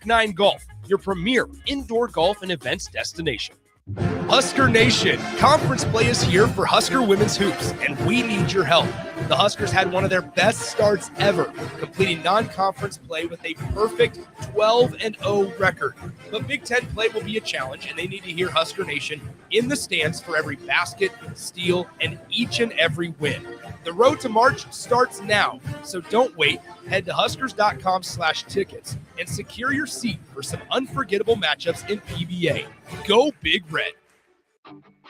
Track 9 Golf, your premier indoor golf and events destination. Husker Nation, conference play is here for Husker women's hoops, and we need your help. The Huskers had one of their best starts ever, completing non-conference play with a perfect 12-0 record. But Big Ten play will be a challenge, and they need to hear Husker Nation in the stands for every basket, steal, and each and every win. The road to March starts now, so don't wait. Head to huskers.com/tickets and secure your seat for some unforgettable matchups in PBA. Go Big Red.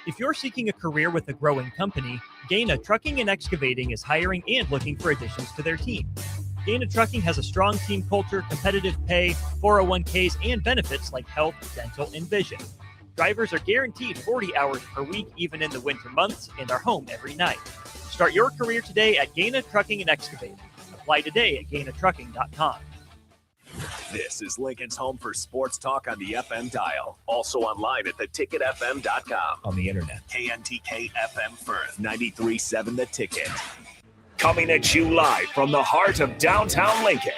If you're seeking a career with a growing company, Gaina Trucking and Excavating is hiring and looking for additions to their team. Gaina Trucking has a strong team culture, competitive pay, 401ks, and benefits like health, dental, and vision. Drivers are guaranteed 40 hours per week, even in the winter months, and are home every night. Start your career today at Gaina Trucking and Excavating. Apply today at GainaTrucking.com. This is Lincoln's home for sports talk on the FM dial. Also online at theticketfm.com. On the internet. KNTK FM Firth, 93.7 The Ticket. Coming at you live from the heart of downtown Lincoln.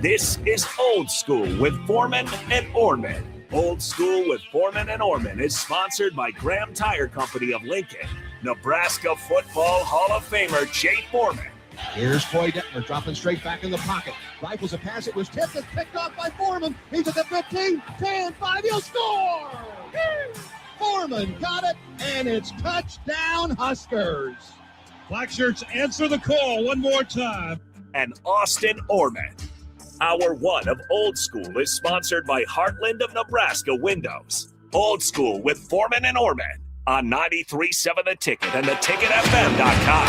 This is Old School with Foreman and Orman. Old School with Foreman and Orman is sponsored by Graham Tire Company of Lincoln. Nebraska Football Hall of Famer Jay Foreman. Here's Troy Detmer dropping straight back in the pocket. Rifles a pass. It was tipped and picked off by Foreman. He's at the 15, 10, 5. He'll score! Foreman got it, and it's touchdown Huskers. Black shirts answer the call one more time. And Austin Orman. Hour 1 of Old School is sponsored by Heartland of Nebraska Windows. Old School with Foreman and Orman on 93.7 The Ticket and theticketfm.com.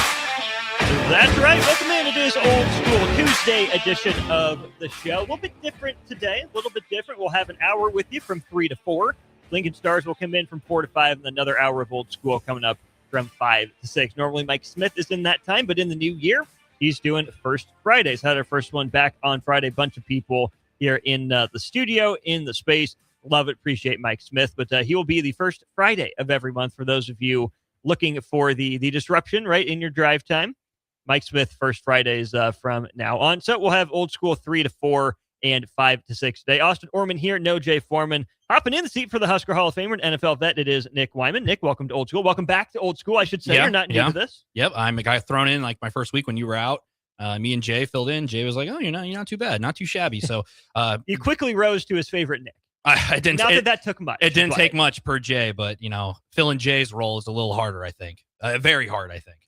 That's right. Welcome in. It is Old School Tuesday edition of the show. A little bit different today. A little bit different. We'll have an hour with you from 3 to 4. Lincoln Stars will come in from 4 to 5, and another hour of Old School coming up from 5 to 6. Normally Mike Smith is in that time, but in the new year, he's doing First Fridays. Had our first one back on Friday. Bunch of people here in the studio, in the space. Love it. Appreciate Mike Smith. But he will be the first Friday of every month for those of you looking for the disruption right in your drive time. Mike Smith, First Fridays from now on. So we'll have Old School 3 to 4 and 5 to 6 today. Austin Orman here, no Jay Foreman. Hopping in the seat for the Husker Hall of Famer and NFL vet, it is Nick Wyman. Nick, welcome to Old School. Welcome back to Old School, I should say. You're not new to this. Yep, I'm a guy thrown in like my first week when you were out. Me and Jay filled in. Jay was like, "Oh, you're not too bad, not too shabby." So he quickly rose to his favorite Nick. I didn't. That took much. It didn't take much per Jay, but filling Jay's role is a little harder. I think very hard. I think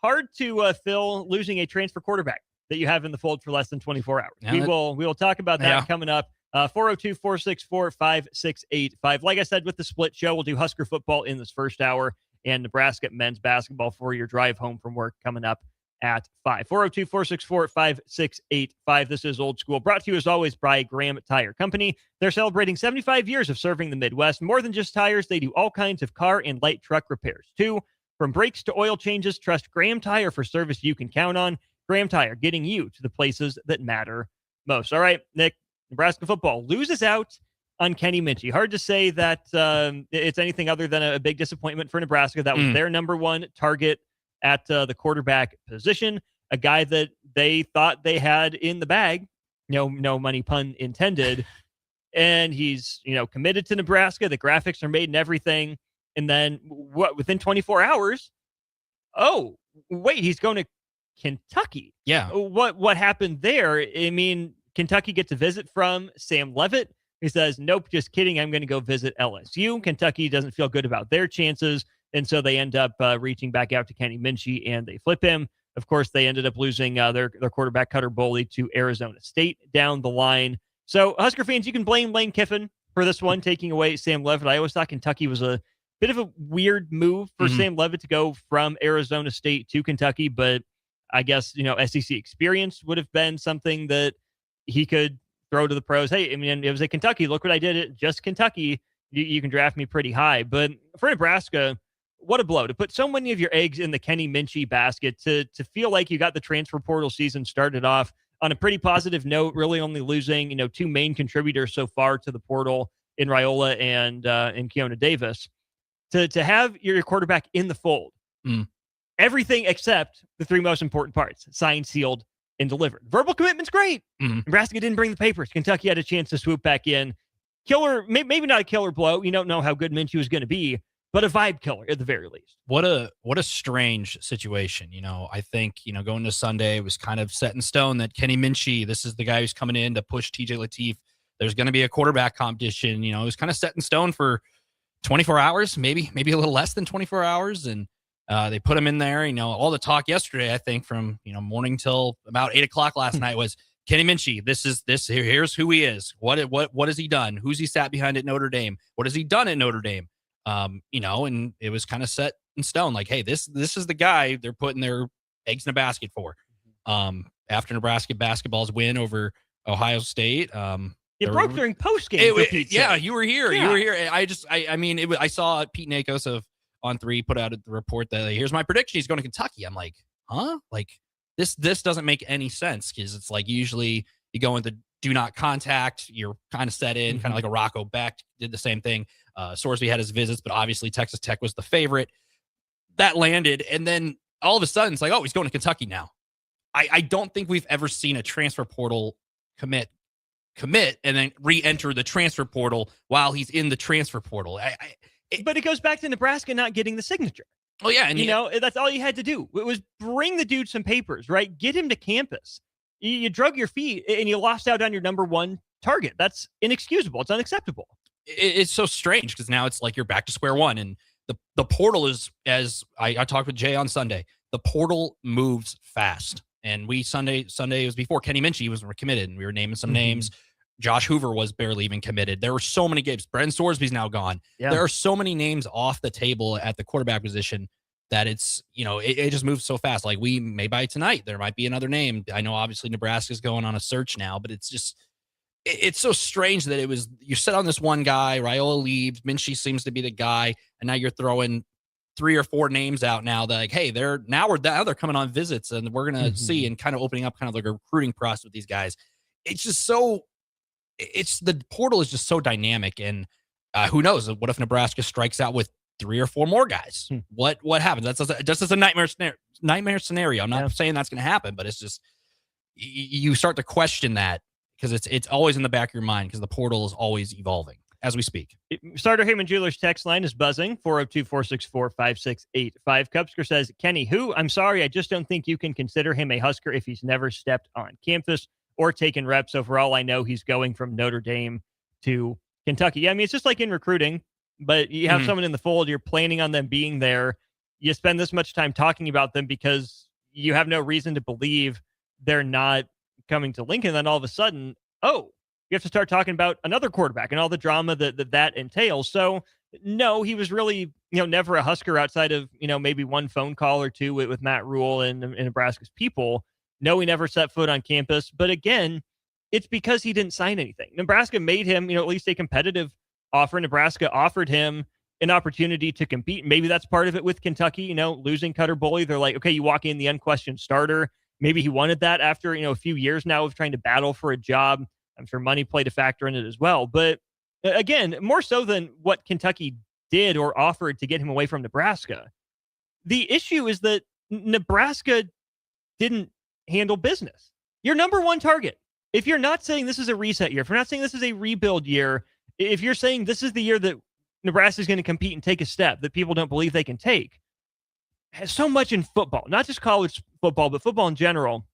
hard to fill losing a transfer quarterback that you have in the fold for less than 24 hours. Yeah, we will talk about that coming up. 402-464-5685. Like I said, with the split show, we'll do Husker football in this first hour and Nebraska men's basketball for your drive home from work coming up at 5. 402-464-5685. This is Old School, brought to you as always by Graham Tire Company. They're celebrating 75 years of serving the Midwest. More than just tires, they do all kinds of car and light truck repairs too. From brakes to oil changes, trust Graham Tire for service you can count on. Graham Tire, getting you to the places that matter most. All right, Nick, Nebraska football loses out on Kenny Minchey. Hard to say that it's anything other than a big disappointment for Nebraska. That was their number one target at the quarterback position, a guy that they thought they had in the bag, no money pun intended. And he's, committed to Nebraska. The graphics are made and everything. And then within 24 hours, oh, wait, he's going to Kentucky. Yeah. What happened there? I mean, Kentucky gets a visit from Sam Leavitt. He says, nope, just kidding. I'm going to go visit LSU. Kentucky doesn't feel good about their chances. And so they end up reaching back out to Kenny Minchey and they flip him. Of course, they ended up losing their quarterback Cutter Boley to Arizona State down the line. So Husker fans, you can blame Lane Kiffin for this one, taking away Sam Leavitt. I always thought Kentucky was a bit of a weird move for Sam Leavitt to go from Arizona State to Kentucky, but I guess, SEC experience would have been something that he could throw to the pros. Hey, I mean, it was at Kentucky. Look what I did at just Kentucky. You can draft me pretty high. But for Nebraska, what a blow to put so many of your eggs in the Kenny Minchey basket, to feel like you got the transfer portal season started off on a pretty positive note, really only losing, two main contributors so far to the portal in Raiola and Keona Davis. To have your quarterback in the fold, everything except the three most important parts, signed, sealed, and delivered. Verbal commitment's great. Mhm. Nebraska didn't bring the papers. Kentucky had a chance to swoop back in. Killer, maybe not a killer blow. You don't know how good Minshew is going to be, but a vibe killer at the very least. What a strange situation. I think, going to Sunday, it was kind of set in stone that Kenny Minchey, this is the guy who's coming in to push TJ Lateef. There's going to be a quarterback competition. It was kind of set in stone for 24 hours, maybe a little less than 24 hours. And they put him in there. All the talk yesterday, I think from, morning till about 8:00 last night was Kenny Minchey. Here's who he is. What has he done? Who's he sat behind at Notre Dame? What has he done at Notre Dame? And it was kind of set in stone. Like, hey, this is the guy they're putting their eggs in a basket for. After Nebraska basketball's win over Ohio State, it broke during post game. Yeah, you were here. Yeah. You were here. I saw Pete Nakos of On 3 put out the report that here's my prediction. He's going to Kentucky. I'm like, huh? Like this doesn't make any sense because it's like usually you go into do not contact. You're kind of set in, kind of like a Rocco Beck did the same thing. Sorsby had his visits, but obviously Texas Tech was the favorite. That landed, and then all of a sudden it's like, oh, he's going to Kentucky now. I don't think we've ever seen a transfer portal commit and then re-enter the transfer portal while he's in the transfer portal. But it goes back to Nebraska not getting the signature. Oh yeah, and that's all you had to do. It was bring the dude some papers, right? Get him to campus. You drug your feet and you lost out on your number one target. That's inexcusable. It's unacceptable. It's so strange because now it's like you're back to square one, and the portal is, as I talked with Jay on Sunday, the portal moves fast. And Sunday was before Kenny Minchey was committed, and we were naming some names. Josh Hoover was barely even committed. There were so many games. Brendan Sorsby's now gone. Yeah. There are so many names off the table at the quarterback position that it's, it just moves so fast. Like by tonight, there might be another name. I know obviously Nebraska's going on a search now, but it's just, it's so strange that you set on this one guy, Raiola leaves, Minchey seems to be the guy, and now you're throwing 3 or 4 names out now that like, hey, they're coming on visits and we're going to see, and kind of opening up kind of like a recruiting process with these guys. It's just the portal is just so dynamic, and who knows? What if Nebraska strikes out with 3 or 4 more guys? What happens? That's just a nightmare scenario. I'm not saying that's going to happen, but it's just you start to question that because it's always in the back of your mind because the portal is always evolving as we speak. Starter Heyman Jewelers text line is buzzing, 402-464-5685. Cubsker says, Kenny, who? I'm sorry, I just don't think you can consider him a Husker if he's never stepped on campus or taken reps. So for all I know, he's going from Notre Dame to Kentucky. Yeah, I mean, it's just like in recruiting, but you have someone in the fold, you're planning on them being there. You spend this much time talking about them because you have no reason to believe they're not coming to Lincoln. Then all of a sudden, you have to start talking about another quarterback and all the drama that entails. So no, he was really, never a Husker outside of, maybe one phone call or two with Matt Rule and Nebraska's people. No, he never set foot on campus. But again, it's because he didn't sign anything. Nebraska made him, at least a competitive offer. Nebraska offered him an opportunity to compete. Maybe that's part of it with Kentucky, losing Cutter Bully. They're like, okay, you walk in the unquestioned starter. Maybe he wanted that after, a few years now of trying to battle for a job. I'm sure money played a factor in it as well. But again, more so than what Kentucky did or offered to get him away from Nebraska, the issue is that Nebraska didn't handle business. Your number one target. If you're not saying this is a reset year, if you're not saying this is a rebuild year, if you're saying this is the year that Nebraska is going to compete and take a step that people don't believe they can take, has so much in football, not just college football, but football in general,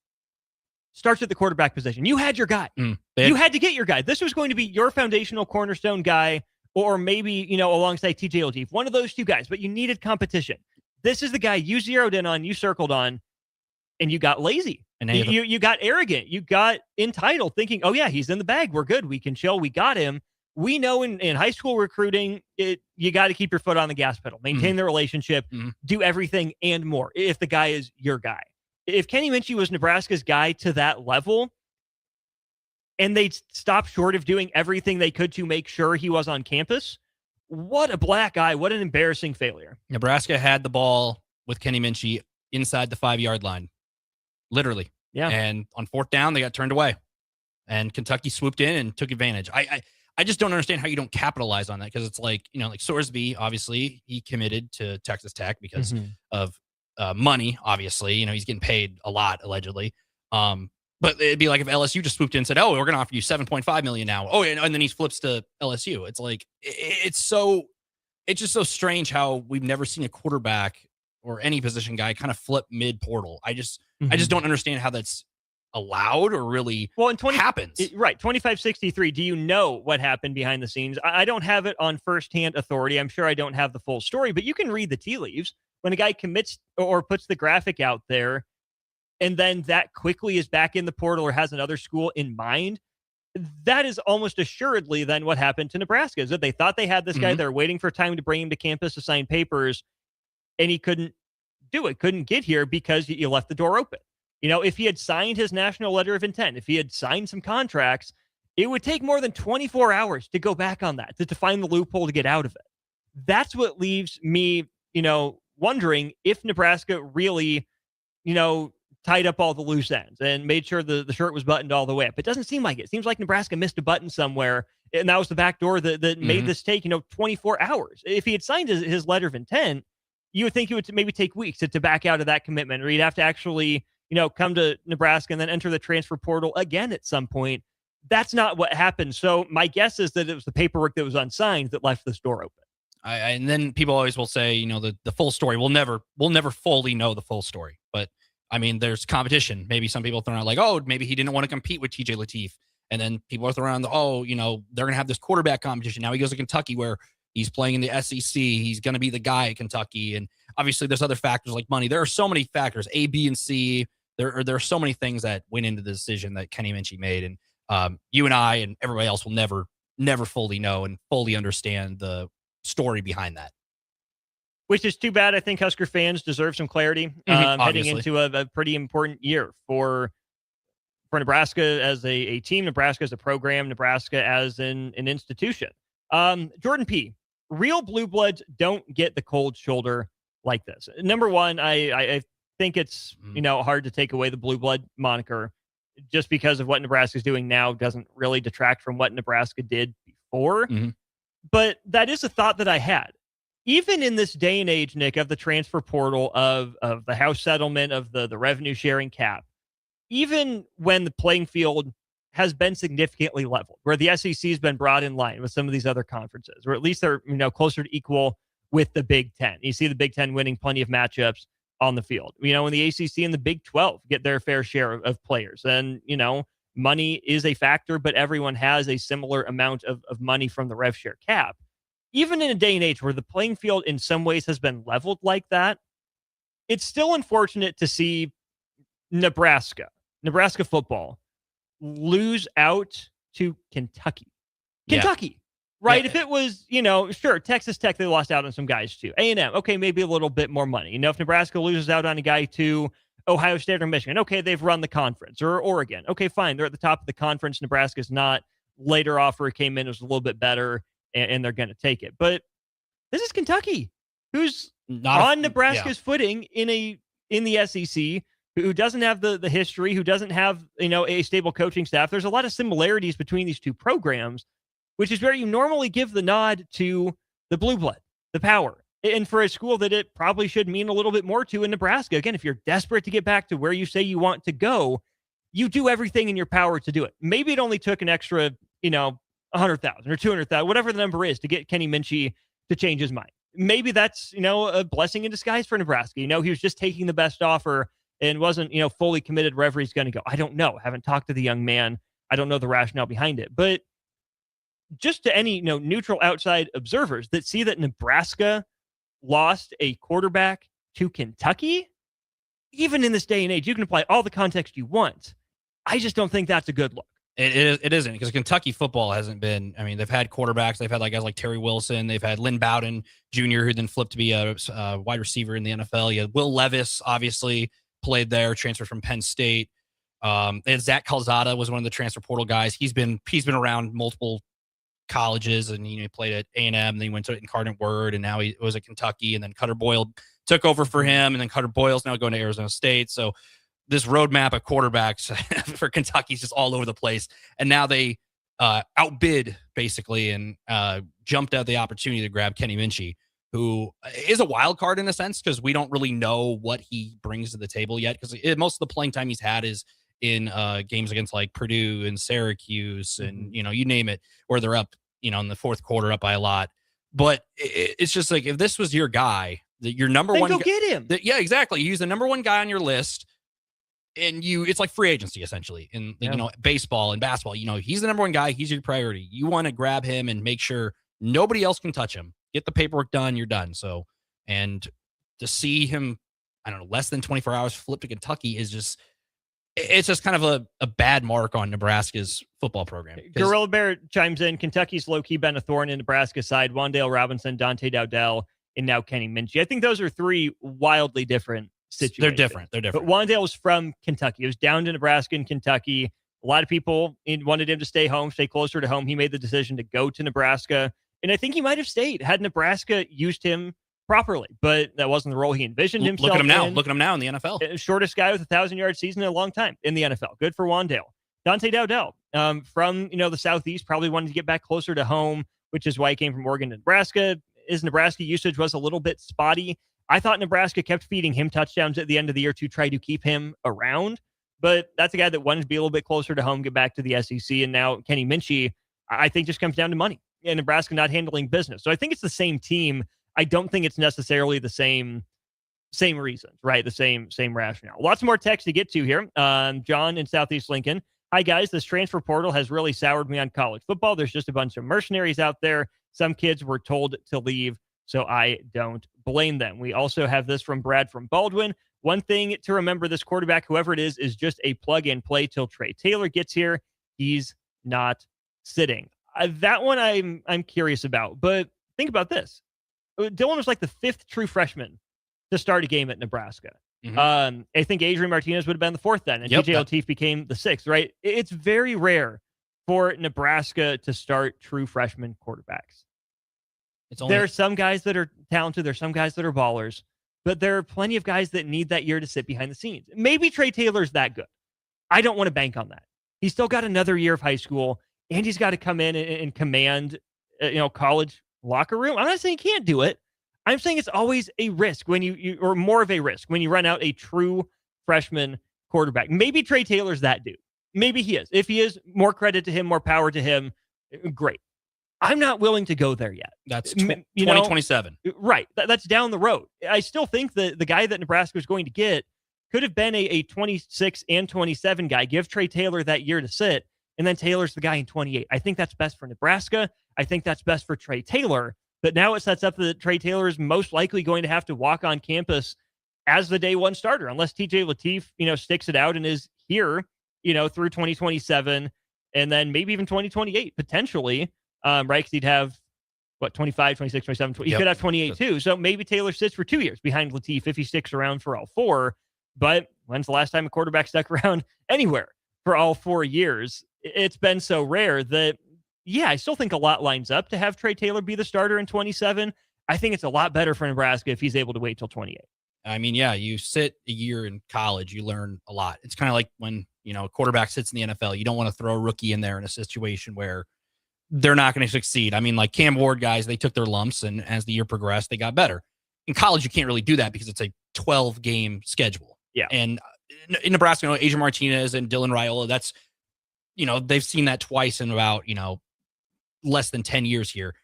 starts at the quarterback position. You had your guy. You had to get your guy. This was going to be your foundational cornerstone guy, or maybe, alongside TJ Lateef, one of those two guys, but you needed competition. This is the guy you zeroed in on, you circled on, and you got lazy. And you got arrogant. You got entitled, thinking, oh yeah, he's in the bag. We're good. We can chill. We got him. We know in high school recruiting, you got to keep your foot on the gas pedal, maintain the relationship, do everything and more if the guy is your guy. If Kenny Minchey was Nebraska's guy to that level, and they'd stop short of doing everything they could to make sure he was on campus, what a black eye. What an embarrassing failure. Nebraska had the ball with Kenny Minchey inside the 5-yard line. Literally. Yeah. And on 4th down, they got turned away. And Kentucky swooped in and took advantage. I just don't understand how you don't capitalize on that, because it's like, like Sorsby, obviously, he committed to Texas Tech because of money, obviously. He's getting paid a lot, allegedly. But it'd be like if LSU just swooped in and said, "Oh, we're going to offer you $7.5 million now." Oh, and then he flips to LSU. It's like it's just so strange how we've never seen a quarterback or any position guy kind of flip mid portal. I just don't understand how that's allowed or really happens. Right. 2563. Do you know what happened behind the scenes? I don't have it on firsthand authority. I'm sure I don't have the full story, but you can read the tea leaves. When a guy commits or puts the graphic out there and then that quickly is back in the portal or has another school in mind, that is almost assuredly then what happened to Nebraska, is that they thought they had this guy. They're waiting for time to bring him to campus to sign papers, and he couldn't do it, couldn't get here because you left the door open. If he had signed his national letter of intent, if he had signed some contracts, it would take more than 24 hours to go back on that, to find the loophole to get out of it. That's what leaves me, wondering if Nebraska really, tied up all the loose ends and made sure the shirt was buttoned all the way up. It doesn't seem like it. It seems like Nebraska missed a button somewhere, and that was the back door that made this take, 24 hours. If he had signed his letter of intent, you would think it would maybe take weeks to back out of that commitment, or he'd have to actually, come to Nebraska and then enter the transfer portal again at some point. That's not what happened. So my guess is that it was the paperwork that was unsigned that left this door open. And then people always will say, the full story. We'll never fully know the full story. But I mean, there's competition. Maybe some people throw out like, oh, maybe he didn't want to compete with TJ Lateef. And then people are throwing around, they're going to have this quarterback competition. Now he goes to Kentucky where he's playing in the SEC. He's going to be the guy at Kentucky. And obviously there's other factors like money. There are so many factors, A, B, and C. There are so many things that went into the decision that Kenny Minchie made. And you and I and everybody else will never fully know and fully understand the story behind that. Which is too bad. I think Husker fans deserve some clarity heading into a pretty important year for Nebraska as a team, Nebraska as a program, Nebraska as an institution. Jordan P., real blue bloods don't get the cold shoulder like this. Number one, I think it's hard to take away the blue blood moniker just because of what Nebraska is doing now doesn't really detract from what Nebraska did before. But that is a thought that I had. Even in this day and age, Nick, of the transfer portal, of the house settlement, of the revenue sharing cap, even when the playing field has been significantly leveled, where the SEC has been brought in line with some of these other conferences, or at least they're closer to equal with the Big Ten. You see the Big Ten winning plenty of matchups on the field. When the ACC and the Big 12 get their fair share of players, and money is a factor, but everyone has a similar amount of money from the rev share cap. Even in a day and age where the playing field in some ways has been leveled like that, it's still unfortunate to see Nebraska football lose out to Kentucky. Right? Yeah. If it was, sure, Texas Tech, they lost out on some guys too. A&M, okay, maybe a little bit more money. If Nebraska loses out on a guy to Ohio State or Michigan, okay, they've run the conference. Or Oregon, okay, fine, they're at the top of the conference. Nebraska's not. Later offer came in, it was a little bit better, and they're going to take it. But this is Kentucky, who's not on Nebraska's footing in the SEC, who doesn't have the history, who doesn't have a stable coaching staff. There's a lot of similarities between these two programs, which is where you normally give the nod to the blue blood, the power, and for a school that it probably should mean a little bit more to in Nebraska. Again, if you're desperate to get back to where you say you want to go, you do everything in your power to do it. Maybe it only took an extra, 100,000 or 200,000, whatever the number is, to get Kenny Minchie to change his mind. Maybe that's, a blessing in disguise for Nebraska. He was just taking the best offer and wasn't, fully committed wherever he's going to go. I don't know. I haven't talked to the young man. I don't know the rationale behind it. But just to any, neutral outside observers that see that Nebraska lost a quarterback to Kentucky, even in this day and age, you can apply all the context you want. I just don't think that's a good look. It isn't, because Kentucky football hasn't been. I mean, they've had quarterbacks. They've had guys like Terry Wilson. They've had Lynn Bowden Jr., who then flipped to be a wide receiver in the NFL. You had Will Levis, obviously played there, transferred from Penn State. And Zach Calzada was one of the transfer portal guys. He's been around multiple colleges, and he played at A&M. Then he went to Incarnate Word, and now he was at Kentucky. And then Cutter Boyle took over for him, and then Cutter Boyle's now going to Arizona State. So this roadmap of quarterbacks for Kentucky is just all over the place. And now they outbid, basically, and jumped at the opportunity to grab Kenny Minchie, who is a wild card in a sense, because we don't really know what he brings to the table yet, because most of the playing time he's had is in games against like Purdue and Syracuse and, you name it, where they're up, in the fourth quarter up by a lot. But it's just like, if this was your guy, your number one, go get him. Yeah, exactly. He's the number one guy on your list. And it's like free agency essentially in baseball and basketball. He's the number one guy. He's your priority. You want to grab him and make sure nobody else can touch him. Get the paperwork done. You're done. So, and to see him, I don't know, less than 24 hours flip to Kentucky is just, it's just kind of a bad mark on Nebraska's football program. Gorilla Bear chimes in. Kentucky's low-key been a thorn in Nebraska's side. Wan'Dale Robinson, Dante Dowdell, and now Kenny Minchie. I think those are three wildly different situations. They're different. But Wan'Dale was from Kentucky. He was down to Nebraska and Kentucky. A lot of people wanted him to stay home, stay closer to home. He made the decision to go to Nebraska. And I think he might have stayed had Nebraska used him properly. But that wasn't the role he envisioned himself. Look at him now. in. Look at him now in the NFL. Shortest guy with a 1,000-yard season in a long time in the NFL. Good for Wan'Dale. Dante Dowdell from the Southeast, probably wanted to get back closer to home, which is why he came from Oregon to Nebraska. His Nebraska usage was a little bit spotty. I thought Nebraska kept feeding him touchdowns at the end of the year to try to keep him around. But that's a guy that wanted to be a little bit closer to home, get back to the SEC. And now Kenny Minchie, I think, just comes down to money and Nebraska not handling business. So I think it's the same team. I don't think it's necessarily the same reasons, right? The same rationale. Lots more text to get to here. John in Southeast Lincoln. Hi, guys. This transfer portal has really soured me on college football. There's just a bunch of mercenaries out there. Some kids were told to leave, so I don't blame them. We also have this from Brad from Baldwin. One thing to remember, this quarterback, whoever it is just a plug and play till Trey Taylor gets here. He's not sitting. That one I'm curious about. But think about this. Dylan was like the fifth true freshman to start a game at Nebraska. I think Adrian Martinez would have been the fourth then, and TJ O'Teafe became the sixth, right? It's very rare for Nebraska to start true freshman quarterbacks. There are some guys that are talented. There's some guys that are ballers, but there are plenty of guys that need that year to sit behind the scenes. Maybe Trey Taylor's that good. I don't want to bank on that. He's still got another year of high school, and he's got to come in and command, college locker room. I'm not saying he can't do it. I'm saying it's always a risk when you or more of a risk when you run out a true freshman quarterback. Maybe Trey Taylor's that dude. Maybe he is. If he is, more credit to him, more power to him. Great. I'm not willing to go there yet. That's 2027. Right. That's down the road. I still think that the guy that Nebraska was going to get could have been a 26 and 27 guy. Give Trey Taylor that year to sit, and then Taylor's the guy in 28. I think that's best for Nebraska. I think that's best for Trey Taylor. But now it sets up that Trey Taylor is most likely going to have to walk on campus as the day one starter, unless TJ Lateef, sticks it out and is here, through 2027 and then maybe even 2028 potentially. Right? Because he'd have 25, 26, 27, 20. He could have 28 too. So maybe Taylor sits for 2 years behind Lateef if he sticks around for all four. But when's the last time a quarterback stuck around anywhere for all 4 years? It's been so rare that, I still think a lot lines up to have Trey Taylor be the starter in 27. I think it's a lot better for Nebraska if he's able to wait till 28. I mean, you sit a year in college, you learn a lot. It's kind of like when, a quarterback sits in the NFL. You don't want to throw a rookie in there in a situation where they're not going to succeed. I mean, like Cam Ward guys, they took their lumps, and as the year progressed, they got better. In college, you can't really do that because it's a 12-game schedule. Yeah. And in Nebraska, Adrian Martinez and Dylan Raiola, that's, they've seen that twice in about, less than 10 years here.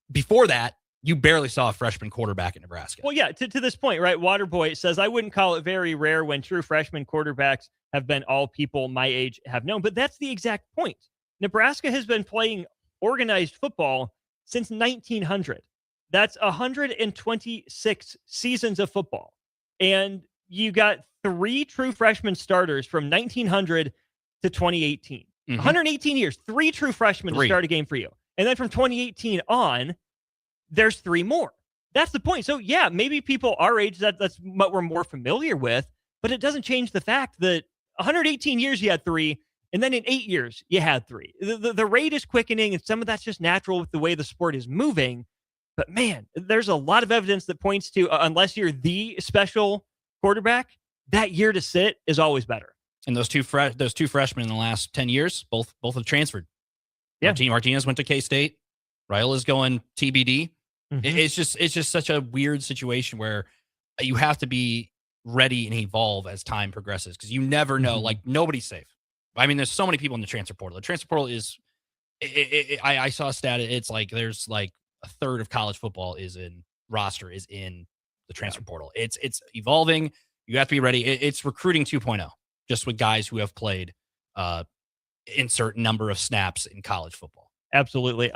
Before that, you barely saw a freshman quarterback in Nebraska. Well, yeah, to this point, right? Waterboy says, I wouldn't call it very rare when true freshman quarterbacks have been all people my age have known. But that's the exact point. Nebraska has been playing organized football since 1900. That's 126 seasons of football. And you got 3 true freshman starters from 1900 to 2018. 118 years, 3 true freshmen to start a game for you. And then from 2018 on, there's 3 more. That's the point. So, maybe people our age, that's what we're more familiar with, but it doesn't change the fact that 118 years you had 3, and then in 8 years you had 3. The rate is quickening, and some of that's just natural with the way the sport is moving. But, man, there's a lot of evidence that points to, unless you're the special quarterback, that year to sit is always better. And those two freshmen in the last 10 years, both have transferred. Yeah. Martinez went to K-State. Raiola's going TBD. It's just such a weird situation where you have to be ready and evolve as time progresses, because you never know. Like, nobody's safe. I mean, there's so many people in the transfer portal. The transfer portal is, I saw a stat. It's like there's like a third of college football is in the transfer portal. It's evolving. You have to be ready. It's recruiting 2.0, just with guys who have played insert number of snaps in college football. Absolutely.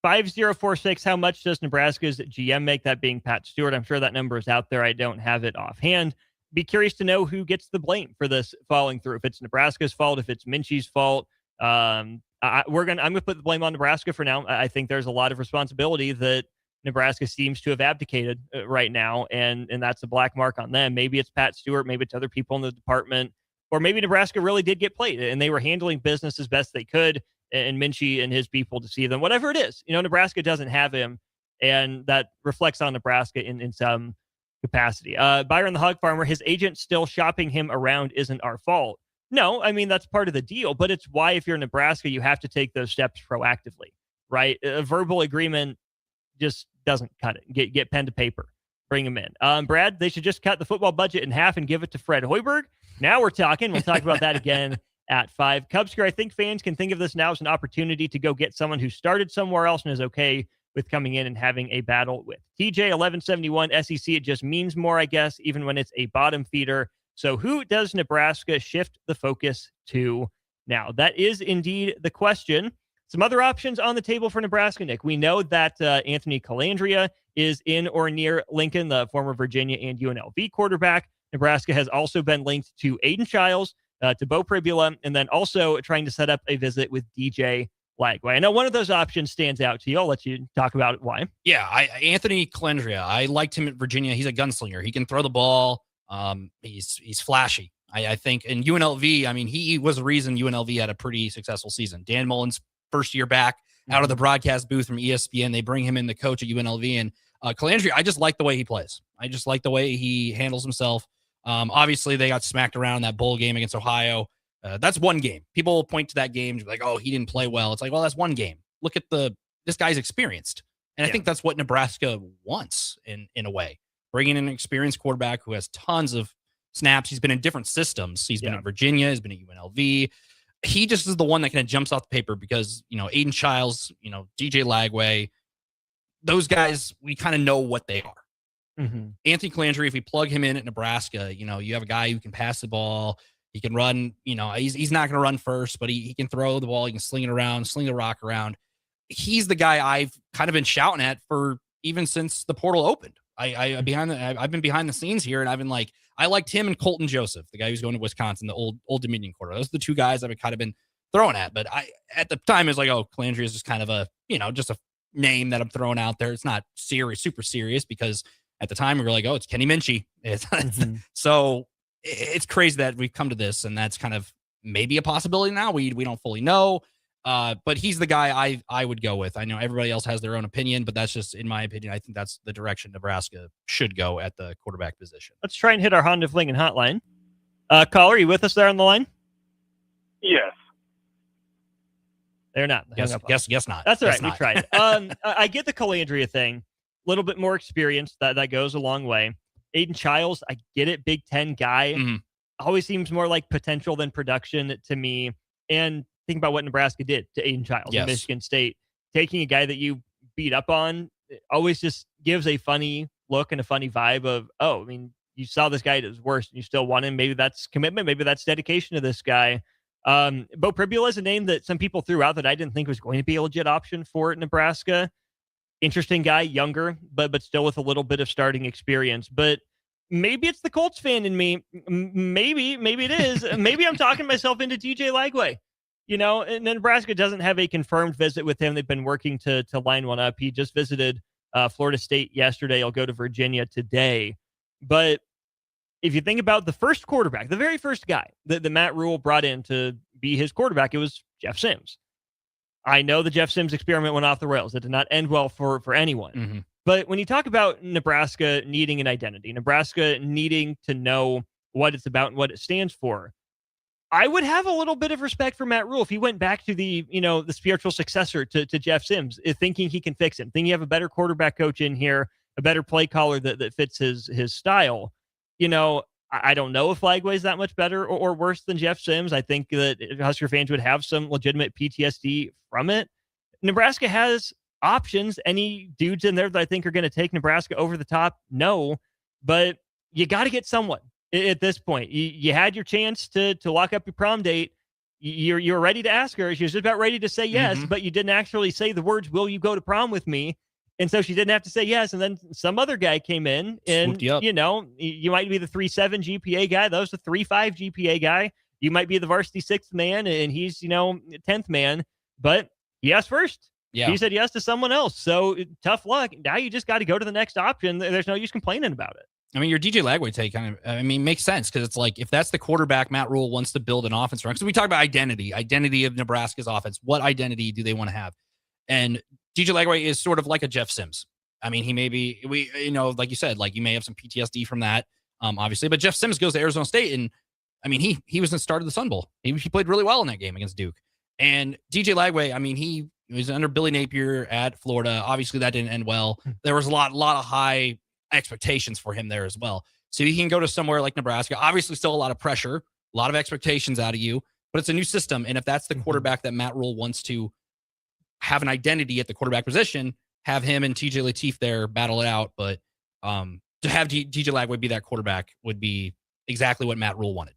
5046, how much does Nebraska's GM make, that being Pat Stewart? I'm sure that number is out there. I don't have it offhand. Be curious to know who gets the blame for this falling through. If it's Nebraska's fault, if it's Minchie's fault. I'm gonna put the blame on Nebraska for now. I think there's a lot of responsibility that Nebraska seems to have abdicated right now, and that's a black mark on them. Maybe it's Pat Stewart, maybe it's other people in the department, or maybe Nebraska really did get played and they were handling business as best they could, and Minchie and his people deceive them. Whatever it is, Nebraska doesn't have him, and that reflects on Nebraska in some capacity. Byron the Hog Farmer, his agent still shopping him around isn't our fault. No, I mean, that's part of the deal, but it's why, if you're Nebraska, you have to take those steps proactively, right? A verbal agreement just doesn't cut it. Get pen to paper, bring him in. Brad, they should just cut the football budget in half and give it to Fred Hoiberg. Now we're talking. We'll talk about that again at 5. Cubsker, I think fans can think of this now as an opportunity to go get someone who started somewhere else and is okay with coming in and having a battle with TJ. 1171 SEC. It just means more, I guess, even when it's a bottom feeder. So who does Nebraska shift the focus to now? That is indeed the question. Some other options on the table for Nebraska, Nick. We know that Anthony Calandria is in or near Lincoln, the former Virginia and UNLV quarterback. Nebraska has also been linked to Aiden Childs, to Bo Pribula, and then also trying to set up a visit with DJ Lagway. I know one of those options stands out to you. I'll let you talk about why. Yeah, Anthony Calandria. I liked him at Virginia. He's a gunslinger. He can throw the ball. He's flashy. I think in UNLV, I mean, he was the reason UNLV had a pretty successful season. Dan Mullen's first year back out of the broadcast booth from ESPN. They bring him in, the coach at UNLV. And Calandria, I just like the way he plays. I just like the way he handles himself. Obviously, they got smacked around in that bowl game against Ohio. That's one game. People point to that game like, oh, he didn't play well. It's like, well, that's one game. Look at this guy's experienced. And I think that's what Nebraska wants in a way. Bringing in an experienced quarterback who has tons of snaps. He's been in different systems. He's been at Virginia. He's been at UNLV. He just is the one that kind of jumps off the paper because, Aiden Childs, DJ Lagway, those guys, we kind of know what they are. Mm-hmm. Anthony Calandria, if we plug him in at Nebraska, you have a guy who can pass the ball. He can run, he's not going to run first, but he can throw the ball. He can sling it around, sling the rock around. He's the guy I've kind of been shouting at for even since the portal opened. I've been behind the scenes here, and I've been like, I liked him and Colton Joseph, the guy who's going to Wisconsin, the old Dominion quarter. Those are the two guys I've kind of been throwing at. But at the time, it was like, oh, Calandria is just kind of a, just a name that I'm throwing out there. It's not serious, super serious, because at the time we were like, oh, it's Kenny Minchie. So it's crazy that we've come to this, and that's kind of maybe a possibility now. We don't fully know. But he's the guy I would go with. I know everybody else has their own opinion, but that's just, in my opinion, I think that's the direction Nebraska should go at the quarterback position. Let's try and hit our Honda of Lincoln hotline. Caller, are you with us there on the line? Yes. They're not. Guess not. That's all right. We tried. I get the Calandria thing. A little bit more experience. That goes a long way. Aiden Childs, I get it. Big Ten guy. Mm-hmm. Always seems more like potential than production to me. And think about what Nebraska did to Aiden Childs in Michigan State. Taking a guy that you beat up on always just gives a funny look and a funny vibe of, oh, I mean, you saw this guy at his worst and you still want him. Maybe that's commitment. Maybe that's dedication to this guy. Bo Pribula is a name that some people threw out that I didn't think was going to be a legit option for Nebraska. Interesting guy, younger, but still with a little bit of starting experience. But maybe it's the Colts fan in me. Maybe it is. Maybe I'm talking myself into DJ Lagway. And Nebraska doesn't have a confirmed visit with him. They've been working to line one up. He just visited Florida State yesterday. He'll go to Virginia today. But if you think about the first quarterback, the very first guy that Matt Rule brought in to be his quarterback, it was Jeff Sims. I know the Jeff Sims experiment went off the rails. It did not end well for anyone. Mm-hmm. But when you talk about Nebraska needing an identity, Nebraska needing to know what it's about and what it stands for, I would have a little bit of respect for Matt Rule if he went back to the spiritual successor to Jeff Sims, thinking he can fix him, thinking you have a better quarterback coach in here, a better play caller that fits his style. I don't know if Lagway's that much better or worse than Jeff Sims. I think that Husker fans would have some legitimate PTSD from it. Nebraska has options. Any dudes in there that I think are going to take Nebraska over the top? No, but you got to get someone at this point. You had your chance to lock up your prom date. You're ready to ask her. She was just about ready to say yes, but you didn't actually say the words, "Will you go to prom with me?" And so she didn't have to say yes. And then some other guy came in and, you know, you might be the 3.7 GPA guy. That was the 3.5 GPA guy. You might be the varsity 6th man and he's, 10th man, but he asked first. Yeah. He said yes to someone else. So tough luck. Now you just got to go to the next option. There's no use complaining about it. I mean, your DJ Lagway take makes sense because it's like if that's the quarterback Matt Rule wants to build an offense around. Because we talk about identity of Nebraska's offense. What identity do they want to have? And DJ Lagway is sort of like a Jeff Sims. I mean, he may be, like you said, like you may have some PTSD from that, obviously. But Jeff Sims goes to Arizona State, and I mean, he was in the start of the Sun Bowl. He played really well in that game against Duke. And DJ Lagway, I mean, he was under Billy Napier at Florida. Obviously, that didn't end well. There was a lot of high expectations for him there as well. So he can go to somewhere like Nebraska. Obviously, still a lot of pressure, a lot of expectations out of you, but it's a new system. And if that's the quarterback that Matt Rule wants to have an identity at the quarterback position, have him and TJ Lateef there battle it out. But to have DJ Lagway be that quarterback would be exactly what Matt Rule wanted.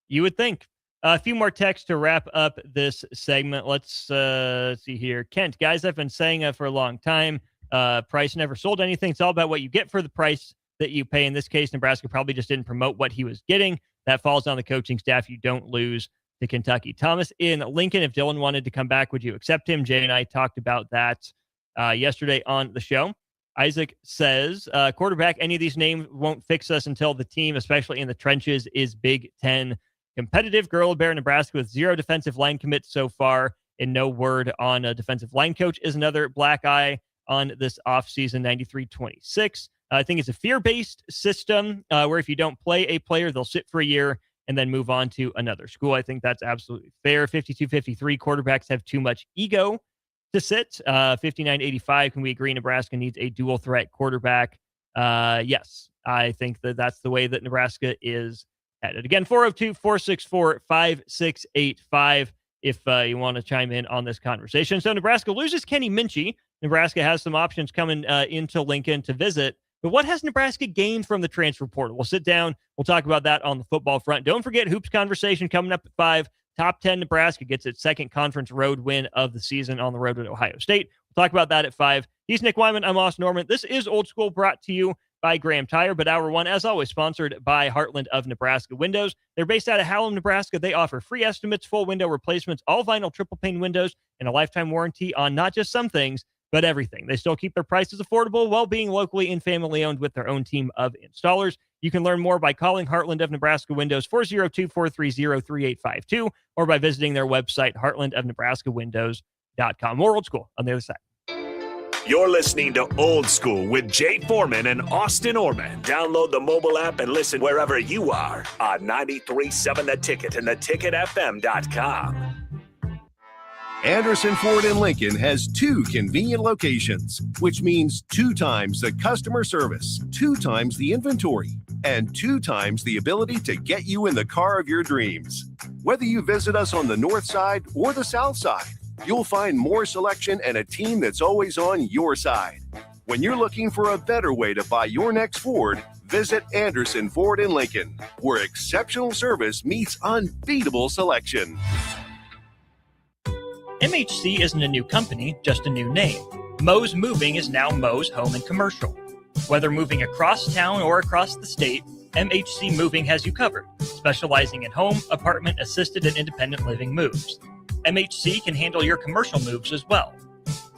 You would think. A few more texts to wrap up this segment. Let's see here. Kent, guys, I've been saying for a long time, price never sold anything. It's all about what you get for the price that you pay. In this case, Nebraska probably just didn't promote what he was getting. That falls on the coaching staff. You don't lose to Kentucky. Thomas in Lincoln, if Dylan wanted to come back, would you accept him? Jay and I talked about that yesterday on the show. Isaac says, quarterback, any of these names won't fix us until the team, especially in the trenches, is Big Ten competitive. Gorilla Bear, Nebraska with 0 defensive line commits so far and no word on a defensive line coach is another black eye on this offseason, 93-26. I think it's a fear-based system where if you don't play a player, they'll sit for a year and then move on to another school. I think that's absolutely fair. 52-53, quarterbacks have too much ego to sit. 59-85, can we agree Nebraska needs a dual threat quarterback? Yes, I think that's the way that Nebraska is headed. Again, 402-464-5685 if you want to chime in on this conversation. So Nebraska loses Kenny Minchey. Nebraska has some options coming into Lincoln to visit. But what has Nebraska gained from the transfer portal? We'll sit down. We'll talk about that on the football front. Don't forget Hoops Conversation coming up at 5. Top 10 Nebraska gets its second conference road win of the season on the road to Ohio State. We'll talk about that at 5. He's Nick Wyman. I'm Austin Norman. This is Old School, brought to you by Graham Tire, but Hour 1, as always, sponsored by Heartland of Nebraska Windows. They're based out of Hallam, Nebraska. They offer free estimates, full window replacements, all vinyl triple pane windows, and a lifetime warranty on not just some things, but everything. They still keep their prices affordable while being locally and family owned with their own team of installers. You can learn more by calling Heartland of Nebraska Windows 402-430-3852 or by visiting their website, heartlandofnebraskawindows.com. More Old School on the other side. You're listening to Old School with Jay Foreman and Austin Orman. Download the mobile app and listen wherever you are on 93.7 The Ticket and theticketfm.com. Anderson Ford in Lincoln has 2 convenient locations, which means 2 times the customer service, 2 times the inventory, and 2 times the ability to get you in the car of your dreams. Whether you visit us on the north side or the south side, you'll find more selection and a team that's always on your side. When you're looking for a better way to buy your next Ford, visit Anderson Ford in Lincoln, where exceptional service meets unbeatable selection. MHC isn't a new company, just a new name. Moe's Moving is now Moe's Home and Commercial. Whether moving across town or across the state, MHC Moving has you covered, specializing in home, apartment, assisted, and independent living moves. MHC can handle your commercial moves as well.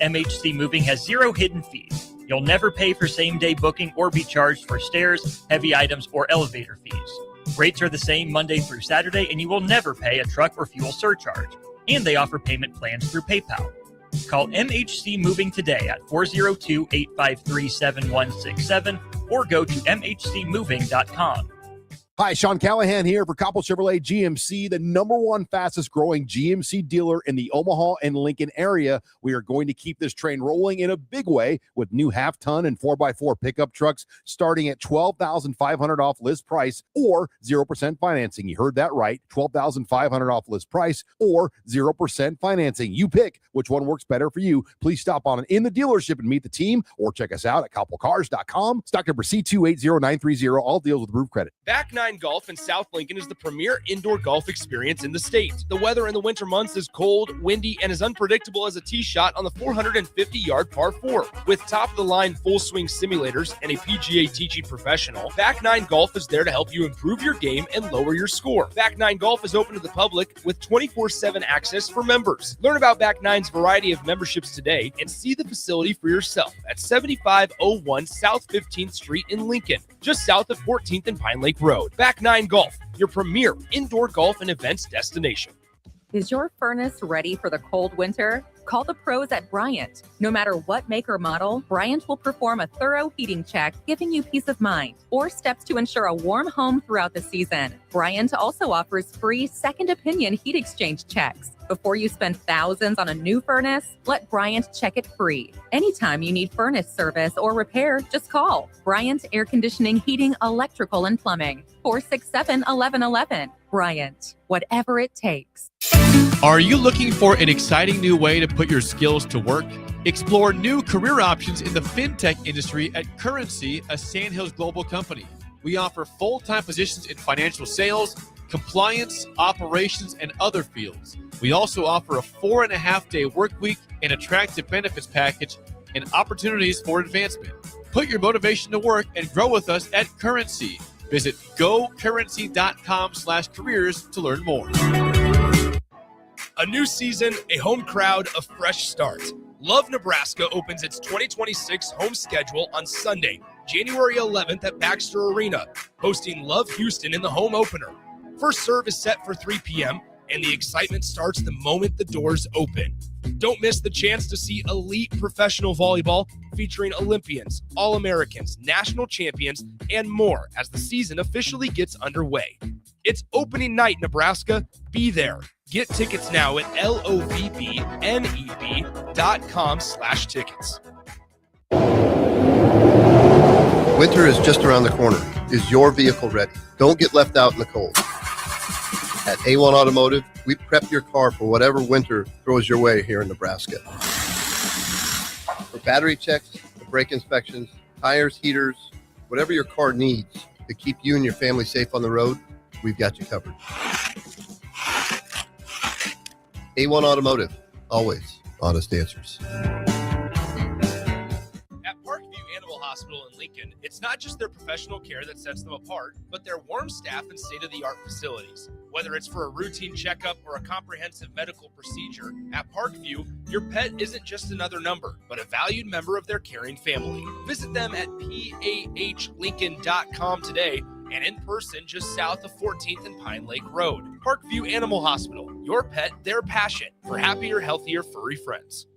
MHC Moving has 0 hidden fees. You'll never pay for same-day booking or be charged for stairs, heavy items, or elevator fees. Rates are the same Monday through Saturday, and you will never pay a truck or fuel surcharge. And they offer payment plans through PayPal. Call MHC Moving today at 402-853-7167 or go to mhcmoving.com. Hi, Sean Callahan here for Coppell Chevrolet GMC, the #1 fastest growing GMC dealer in the Omaha and Lincoln area. We are going to keep this train rolling in a big way with new half-ton and 4x4 pickup trucks starting at $12,500 off list price or 0% financing. You heard that right, $12,500 off list price or 0% financing. You pick which one works better for you. Please stop on in the dealership and meet the team or check us out at koppelcars.com. Stock number C280930. All deals with approved credit. Back Nine Golf in South Lincoln is the premier indoor golf experience in the state. The weather in the winter months is cold, windy, and as unpredictable as a tee shot on the 450-yard par 4. With top-of-the-line full-swing simulators and a PGA teaching professional, Back Nine Golf is there to help you improve your game and lower your score. Back Nine Golf is open to the public with 24/7 access for members. Learn about Back Nine's variety of memberships today and see the facility for yourself at 7501 South 15th Street in Lincoln, just south of 14th and Pine Lake Road. Back Nine Golf, your premier indoor golf and events destination. Is your furnace ready for the cold winter? Call the pros at Bryant. No matter what make or model, Bryant will perform a thorough heating check, giving you peace of mind, or steps to ensure a warm home throughout the season. Bryant also offers free second opinion heat exchange checks. Before you spend thousands on a new furnace, let Bryant check it free. Anytime you need furnace service or repair, just call Bryant Air Conditioning, Heating, Electrical, and Plumbing, 467-1111. Bryant, whatever it takes. Are you looking for an exciting new way to put your skills to work? Explore new career options in the fintech industry at Currency, a Sandhills global company. We offer full-time positions in financial sales, compliance, operations, and other fields. We also offer a 4.5-day work week, an attractive benefits package, and opportunities for advancement. Put your motivation to work and grow with us at Currency. Visit gocurrency.com/careers to learn more. A new season, a home crowd, a fresh start. Love Nebraska opens its 2026 home schedule on Sunday, January 11th at Baxter Arena, hosting Love Houston in the home opener. First serve is set for 3 p.m., and the excitement starts the moment the doors open. Don't miss the chance to see elite professional volleyball featuring Olympians, All-Americans, national champions, and more as the season officially gets underway. It's opening night, Nebraska. Be there. Get tickets now at lovneb.com/tickets. Winter is just around the corner. Is your vehicle ready? Don't get left out in the cold. At A1 Automotive, we prep your car for whatever winter throws your way here in Nebraska. For battery checks, brake inspections, tires, heaters, whatever your car needs to keep you and your family safe on the road, we've got you covered. A1 Automotive, always honest answers. At Parkview Animal Hospital in Lincoln, it's not just their professional care that sets them apart, but their warm staff and state-of-the-art facilities. Whether it's for a routine checkup or a comprehensive medical procedure, at Parkview, your pet isn't just another number, but a valued member of their caring family. Visit them at pahlincoln.com today and in person just south of 14th and Pine Lake Road. Parkview Animal Hospital, your pet, their passion for happier, healthier, furry friends.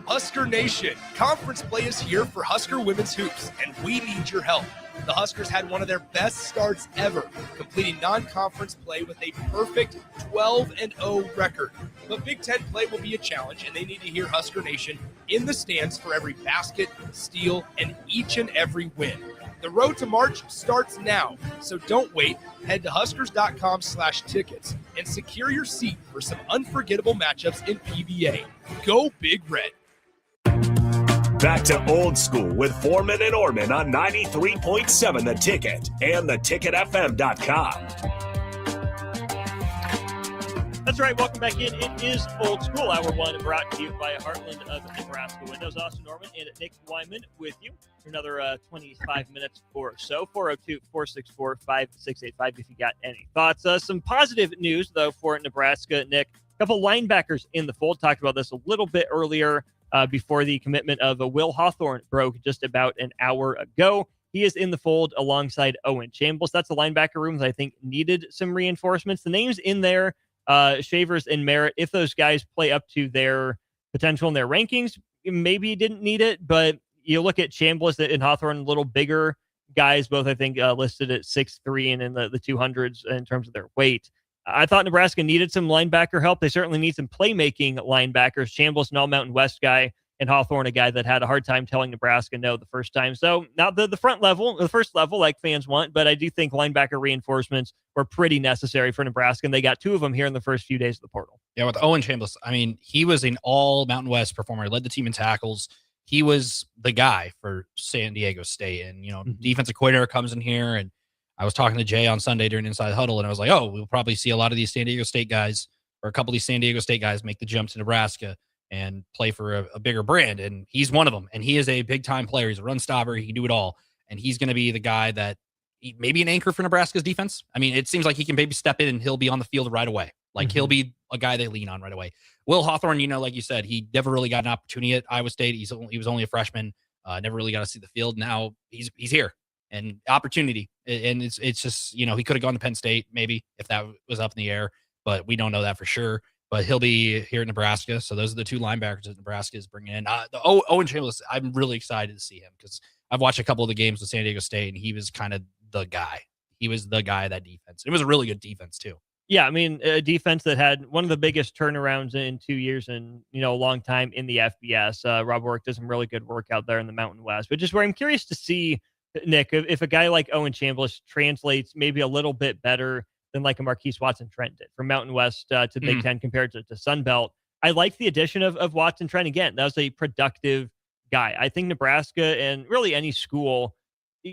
Husker Nation, conference play is here for Husker women's hoops, and we need your help. The Huskers had one of their best starts ever, completing non-conference play with a perfect 12-0 record. But Big Ten play will be a challenge, and they need to hear Husker Nation in the stands for every basket, steal, and each and every win. The road to March starts now, so don't wait. Head to huskers.com/tickets and secure your seat for some unforgettable matchups in PBA. Go Big Red. Back to Old School with Foreman and Orman on 93.7 The Ticket and theticketfm.com. That's right. Welcome back in. It is Old School Hour 1, brought to you by Heartland of Nebraska Windows. Austin Norman and Nick Wyman with you for another 25 minutes or so. 402-464-5685 if you got any thoughts. Some positive news, though, for Nebraska, Nick. A couple linebackers in the fold. Talked about this a little bit earlier before the commitment of Will Hawthorne broke just about an hour ago. He is in the fold alongside Owen Chambliss. That's the linebacker room that I think needed some reinforcements. The names in there, Shavers and Merritt, if those guys play up to their potential in their rankings, maybe you didn't need it, but you look at Chambliss and Hawthorne, a little bigger guys, both I think listed at 6'3" and in the 200s in terms of their weight. I thought Nebraska needed some linebacker help. They certainly need some playmaking linebackers. Chambliss, an all-Mountain West guy, and Hawthorne, a guy that had a hard time telling Nebraska no the first time. So not the first level like fans want, but I do think linebacker reinforcements were pretty necessary for Nebraska, and they got 2 of them here in the first few days of the portal. Yeah, with Owen Chambliss, I mean, he was an all Mountain West performer. He led the team in tackles. He was the guy for San Diego State. And, defensive coordinator comes in here, and I was talking to Jay on Sunday during Inside Huddle, and I was like, oh, we'll probably see a lot of these San Diego State guys, or a couple of these San Diego State guys, make the jump to Nebraska and play for a bigger brand. And he's one of them. And he is a big-time player. He's a run stopper. He can do it all. And he's going to be the guy that maybe an anchor for Nebraska's defense. I mean, it seems like he can maybe step in and he'll be on the field right away. Like, he'll be a guy they lean on right away. Will Hawthorne, like you said, he never really got an opportunity at Iowa State. He was only a freshman, never really got to see the field. Now he's here, and opportunity. And it's just, he could have gone to Penn State maybe if that was up in the air, but we don't know that for sure. But he'll be here in Nebraska. So those are the 2 linebackers that Nebraska is bringing in. Owen Chambliss, I'm really excited to see him because I've watched a couple of the games with San Diego State, and he was kind of the guy. He was the guy of that defense. It was a really good defense too. Yeah, I mean, a defense that had one of the biggest turnarounds in 2 years and, a long time in the FBS. Rob Warwick does some really good work out there in the Mountain West. But just where I'm curious to see, Nick, if a guy like Owen Chambliss translates maybe a little bit better than like a Marquise Watson Trent did from Mountain West to the Big Ten compared to Sun Belt. I like the addition of Watson Trent again. That was a productive guy. I think Nebraska and really any school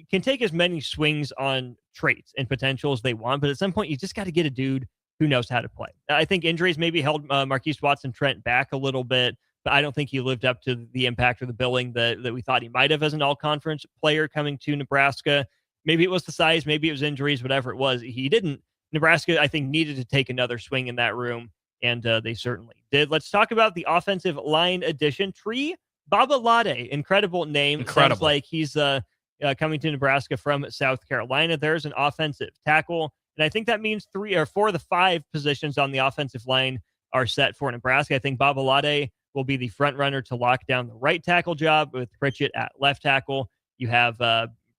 can take as many swings on traits and potential as they want, but at some point you just got to get a dude who knows how to play. I think injuries maybe held Marquise Watson Trent back a little bit, but I don't think he lived up to the impact or the billing that we thought he might have as an all-conference player coming to Nebraska. Maybe it was the size, maybe it was injuries, whatever it was. He didn't. Nebraska, I think, needed to take another swing in that room, and they certainly did. Let's talk about the offensive line addition. Tree Babalade, incredible name. Incredible. Sounds like he's coming to Nebraska from South Carolina. There's an offensive tackle, and I think that means 3 or 4 of the 5 positions on the offensive line are set for Nebraska. I think Babalade will be the front runner to lock down the right tackle job with Pritchett at left tackle. You have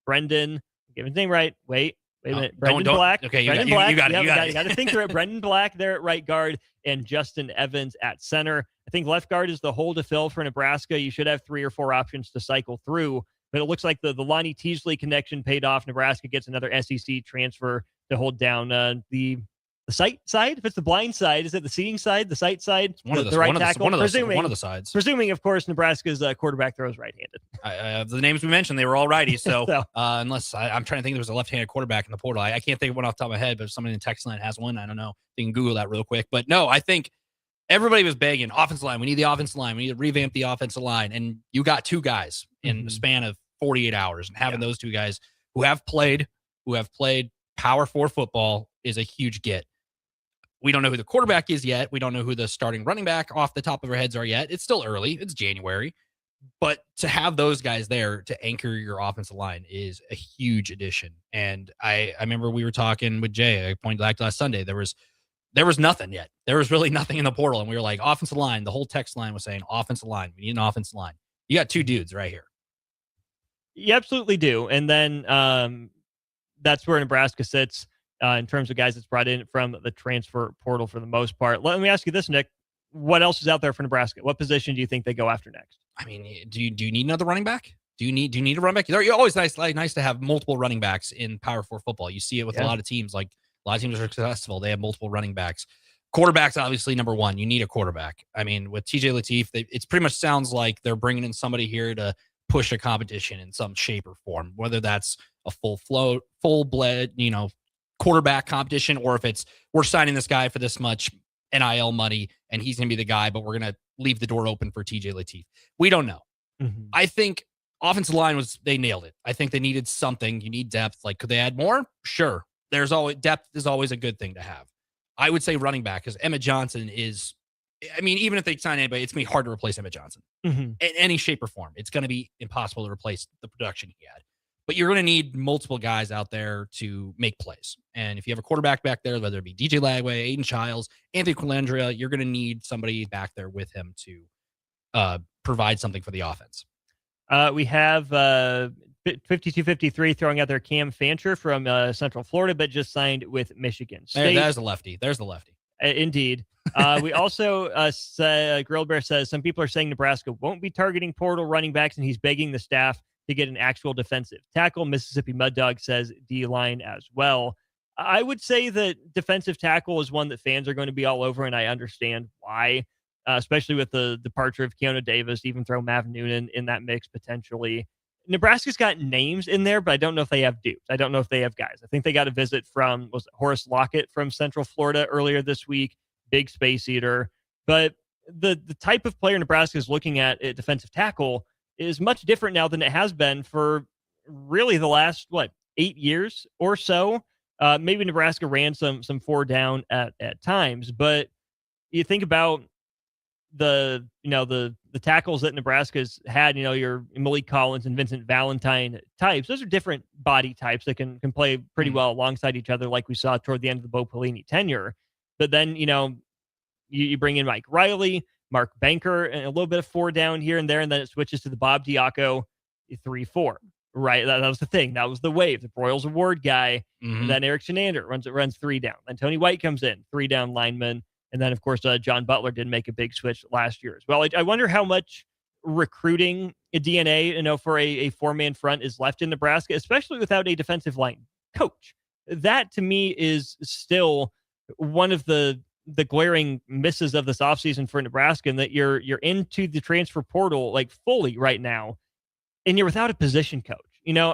Brendan, get his name right. Wait a minute. Brendan Black. Okay, you Brendan got Black. it. You got to think through it. Brendan Black there at right guard and Justin Evans at center. I think left guard is the hole to fill for Nebraska. You should have 3 or 4 options to cycle through, but it looks like the Lonnie Teasley connection paid off. Nebraska gets another SEC transfer to hold down the sight side. If it's the blind side, is it the seeing side, the sight side? One of the sides. Presuming, of course, Nebraska's quarterback throws right-handed. The names we mentioned, they were all righties. So, unless I'm trying to think, there was a left-handed quarterback in the portal. I can't think of one off the top of my head, but if somebody in the text line has one, I don't know. You can Google that real quick. But no, I think everybody was begging offensive line. We need the offensive line. We need to revamp the offensive line. And you got 2 guys in the span of 48 hours, and having those 2 guys who have played Power 4 football is a huge get. We don't know who the quarterback is yet. We don't know who the starting running back off the top of our heads are yet. It's still early. It's January. But to have those guys there to anchor your offensive line is a huge addition. And I remember we were talking with Jay. I pointed back to last Sunday. There was nothing yet. There was really nothing in the portal. And we were like, offensive line. The whole text line was saying, offensive line. We need an offensive line. You got 2 dudes right here. You absolutely do. And then that's where Nebraska sits. In terms of guys that's brought in from the transfer portal for the most part. Let me ask you this, Nick. What else is out there for Nebraska? What position do you think they go after next? I mean, do you need another running back? Do you need a running back? You're always nice to have multiple running backs in Power 4 football. You see it with a lot of teams. Like a lot of teams are successful. They have multiple running backs. Quarterback's obviously number 1. You need a quarterback. I mean, with TJ Lateef, it pretty much sounds like they're bringing in somebody here to push a competition in some shape or form, whether that's a full-blood, quarterback competition, or if it's we're signing this guy for this much NIL money and he's going to be the guy, but we're going to leave the door open for TJ Lateef. We don't know. I think offensive line they nailed it. I think they needed something. You need depth. Like, could they add more? Sure. There's always depth is always a good thing to have. I would say running back, because Emmett Johnson is, I mean, even if they sign anybody, it's going to be hard to replace Emmett Johnson in any shape or form. It's going to be impossible to replace the production he had. But you're going to need multiple guys out there to make plays. And if you have a quarterback back there, whether it be DJ Lagway, Aiden Childs, Anthony Colandrea, you're going to need somebody back there with him to provide something for the offense. We have 52-53 throwing out their Cam Fancher from Central Florida, but just signed with Michigan State. There's the lefty. There's the lefty. Indeed. We also, Grilled Bear says, some people are saying Nebraska won't be targeting portal running backs, and he's begging the staff to get an actual defensive tackle. Mississippi Mud Dog says D-line as well. I would say that defensive tackle is one that fans are going to be all over, and I understand why, especially with the departure of Keanu Davis, even throw Mav Noonan in that mix potentially. Nebraska's got names in there, but I don't know if they have dudes. I don't know if they have guys. I think they got a visit from Horace Lockett from Central Florida earlier this week. Big space eater. But the type of player Nebraska is looking at defensive tackle is much different now than it has been for really the last, 8 years or so. Maybe Nebraska ran some 4 down at times, but you think about the tackles that Nebraska's had, your Malik Collins and Vincent Valentine types. Those are different body types that can play pretty well alongside each other, like we saw toward the end of the Bo Pelini tenure. But then, you bring in Mike Riley, Mark Banker, and a little bit of 4 down here and there, and then it switches to the Bob Diaco 3-4. Right, that was the thing. That was the wave. The Broyles Award guy, and then Eric Shenander runs 3 down. Then Tony White comes in, 3 down lineman. And then, of course, John Butler did make a big switch last year as well. I wonder how much recruiting DNA, for a 4-man front is left in Nebraska, especially without a defensive line coach. That, to me, is still one of the glaring misses of this offseason for Nebraska, and that you're into the transfer portal fully right now, and you're without a position coach.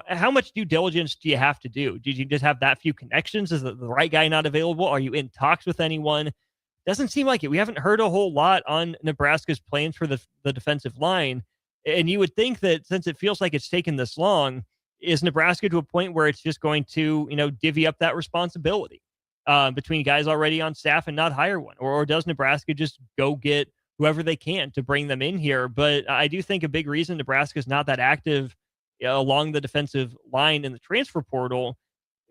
How much due diligence do you have to do? Did you just have that few connections? Is the right guy not available? Are you in talks with anyone? Doesn't seem like it. We haven't heard a whole lot on Nebraska's plans for the defensive line. And you would think that since it feels like it's taken this long, is Nebraska to a point where it's just going to, divvy up that responsibility between guys already on staff and not hire one? Or does Nebraska just go get whoever they can to bring them in here? But I do think a big reason Nebraska is not that active along the defensive line in the transfer portal,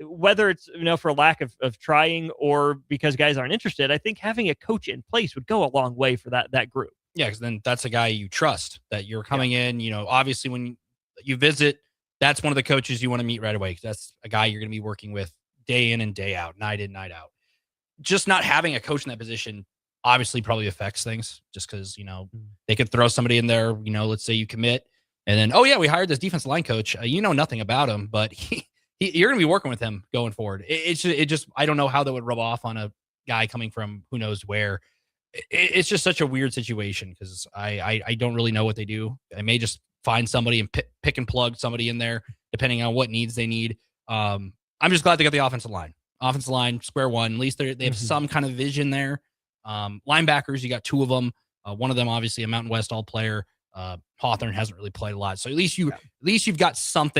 whether it's for lack of trying or because guys aren't interested, I think having a coach in place would go a long way for that group. Yeah, because then that's a guy you trust, that you're coming in. Obviously when you visit, that's one of the coaches you want to meet right away, because that's a guy you're going to be working with day in and day out, night in, night out. Just not having a coach in that position obviously probably affects things, just because they could throw somebody in there. Let's say you commit, and then we hired this defensive line coach. Nothing about him, but you're going to be working with him going forward. It just I don't know how that would rub off on a guy coming from who knows where. It's just such a weird situation, because I don't really know what they do. I may just find somebody and pick and plug somebody in there depending on what needs they need. I'm just glad they got the offensive line. Offensive line, square one. At least they have some kind of vision there. Linebackers, you got 2 of them. One of them obviously a Mountain West All-Player. Hawthorne hasn't really played a lot, so at least you've got some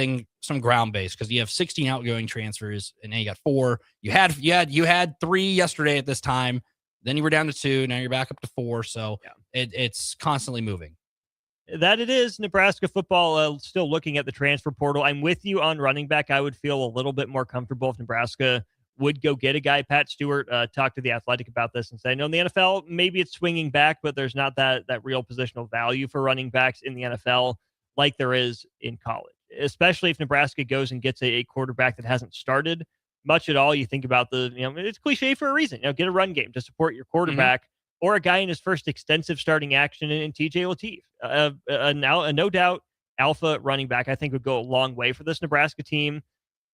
ground base, because you have 16 outgoing transfers, and now you got 4. You had 3 yesterday at this time. Then you were down to 2. Now you're back up to 4. So it's constantly moving. That it is. Nebraska football still looking at the transfer portal. I'm with you on running back. I would feel a little bit more comfortable if Nebraska would go get a guy. Pat Stewart talked to The Athletic about this and said, in the NFL, maybe it's swinging back, but there's not that real positional value for running backs in the NFL like there is in college, especially if Nebraska goes and gets a quarterback that hasn't started much at all. You think about it's cliche for a reason. Get a run game to support your quarterback, or a guy in his first extensive starting action in TJ Lateef. A no doubt alpha running back, I think, would go a long way for this Nebraska team.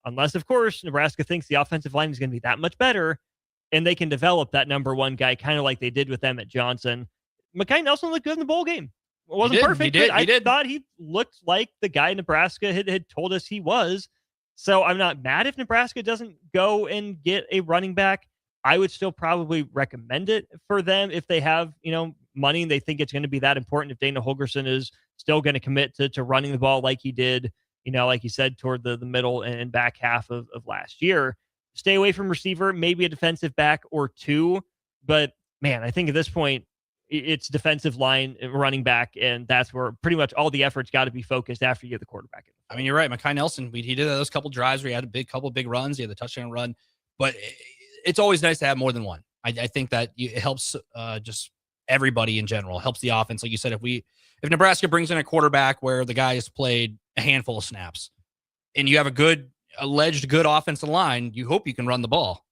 Unless, of course, Nebraska thinks the offensive line is going to be that much better, and they can develop that number 1 guy, kind of like they did with them at Johnson. Makai Nelson looked good in the bowl game. It wasn't perfect, but I thought he looked like the guy Nebraska had told us he was. So I'm not mad if Nebraska doesn't go and get a running back. I would still probably recommend it for them if they have, money and they think it's going to be that important. If Dana Holgerson is still going to commit to running the ball like he did, like you said, toward the middle and back half of last year. Stay away from receiver, maybe a defensive back or 2. But, man, I think at this point, it's defensive line, running back, and that's where pretty much all the effort's got to be focused after you get the quarterback in. I mean, you're right. Makai Nelson, he did those couple drives where he had a couple big runs. He had the touchdown run. But it's always nice to have more than one. I think that it helps just everybody in general. It helps the offense. Like you said, if Nebraska brings in a quarterback where the guy has played a handful of snaps, and you have a good, alleged good offensive line, you hope you can run the ball.